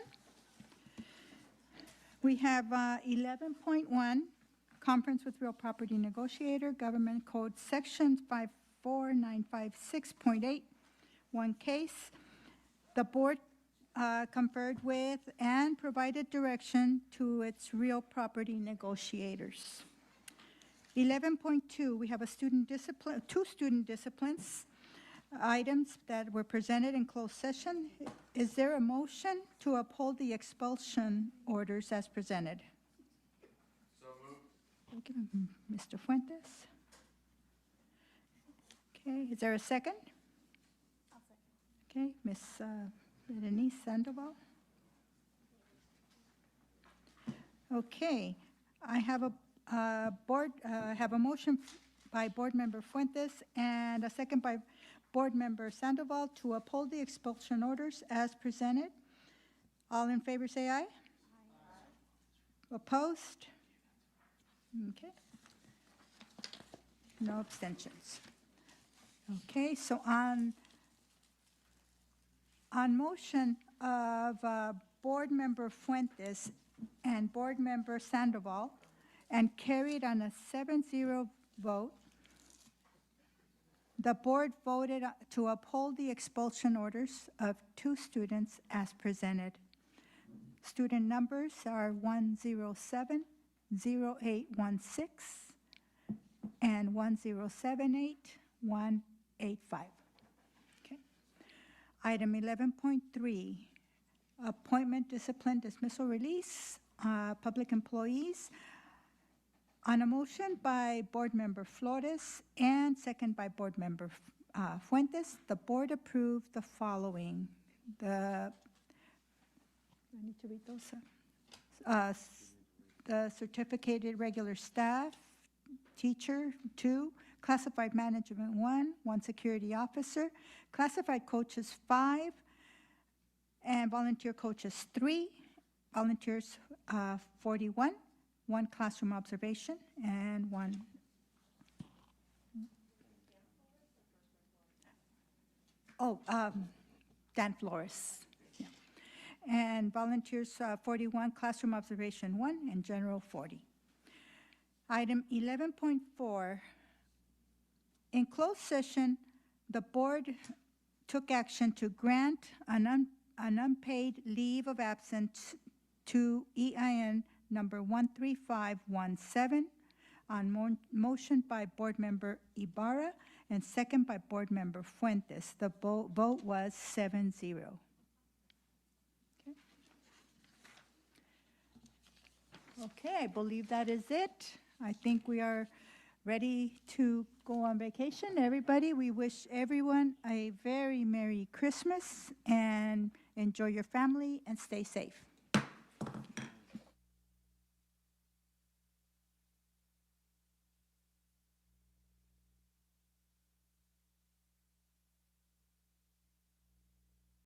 We have 11.1, Conference with Real Property Negotiator, Government Code Section 54956.8, one case. The board conferred with and provided direction to its real property negotiators. 11.2, we have a two student disciplines items that were presented in closed session. Is there a motion to uphold the expulsion orders as presented? So moved. Thank you, Mr. Fuentes. Okay, is there a second? I'll second. Okay, Ms. Berenice Sandoval. Okay, I have a motion by Board Member Fuentes and a second by Board Member Sandoval to uphold the expulsion orders as presented. All in favor say aye. Aye. Opposed? Okay. No abstentions. Okay, so on motion of Board Member Fuentes and Board Member Sandoval, and carried on a 7-0 vote, the board voted to uphold the expulsion orders of two students as presented. Student numbers are 107-0816 and 1078185. Okay. Item 11.3, appointment, discipline, dismissal, release, public employees. On a motion by Board Member Flores and second by Board Member Fuentes, the board approved the following. I need to read those. The certificated regular staff, teacher, 2, classified management, 1 security officer, classified coaches, 5, and volunteer coaches, 3, volunteers, 41, 1 classroom observation, and 1. Dan Flores. Yeah. And volunteers, 41, classroom observation, 1, and general, 40. Item 11.4, in closed session, the board took action to grant an unpaid leave of absence to EIN number 13517 on motion by Board Member Ibarra and second by Board Member Fuentes. The vote was 7-0. Okay, I believe that is it. I think we are ready to go on vacation. Everybody, we wish everyone a very Merry Christmas and enjoy your family and stay safe.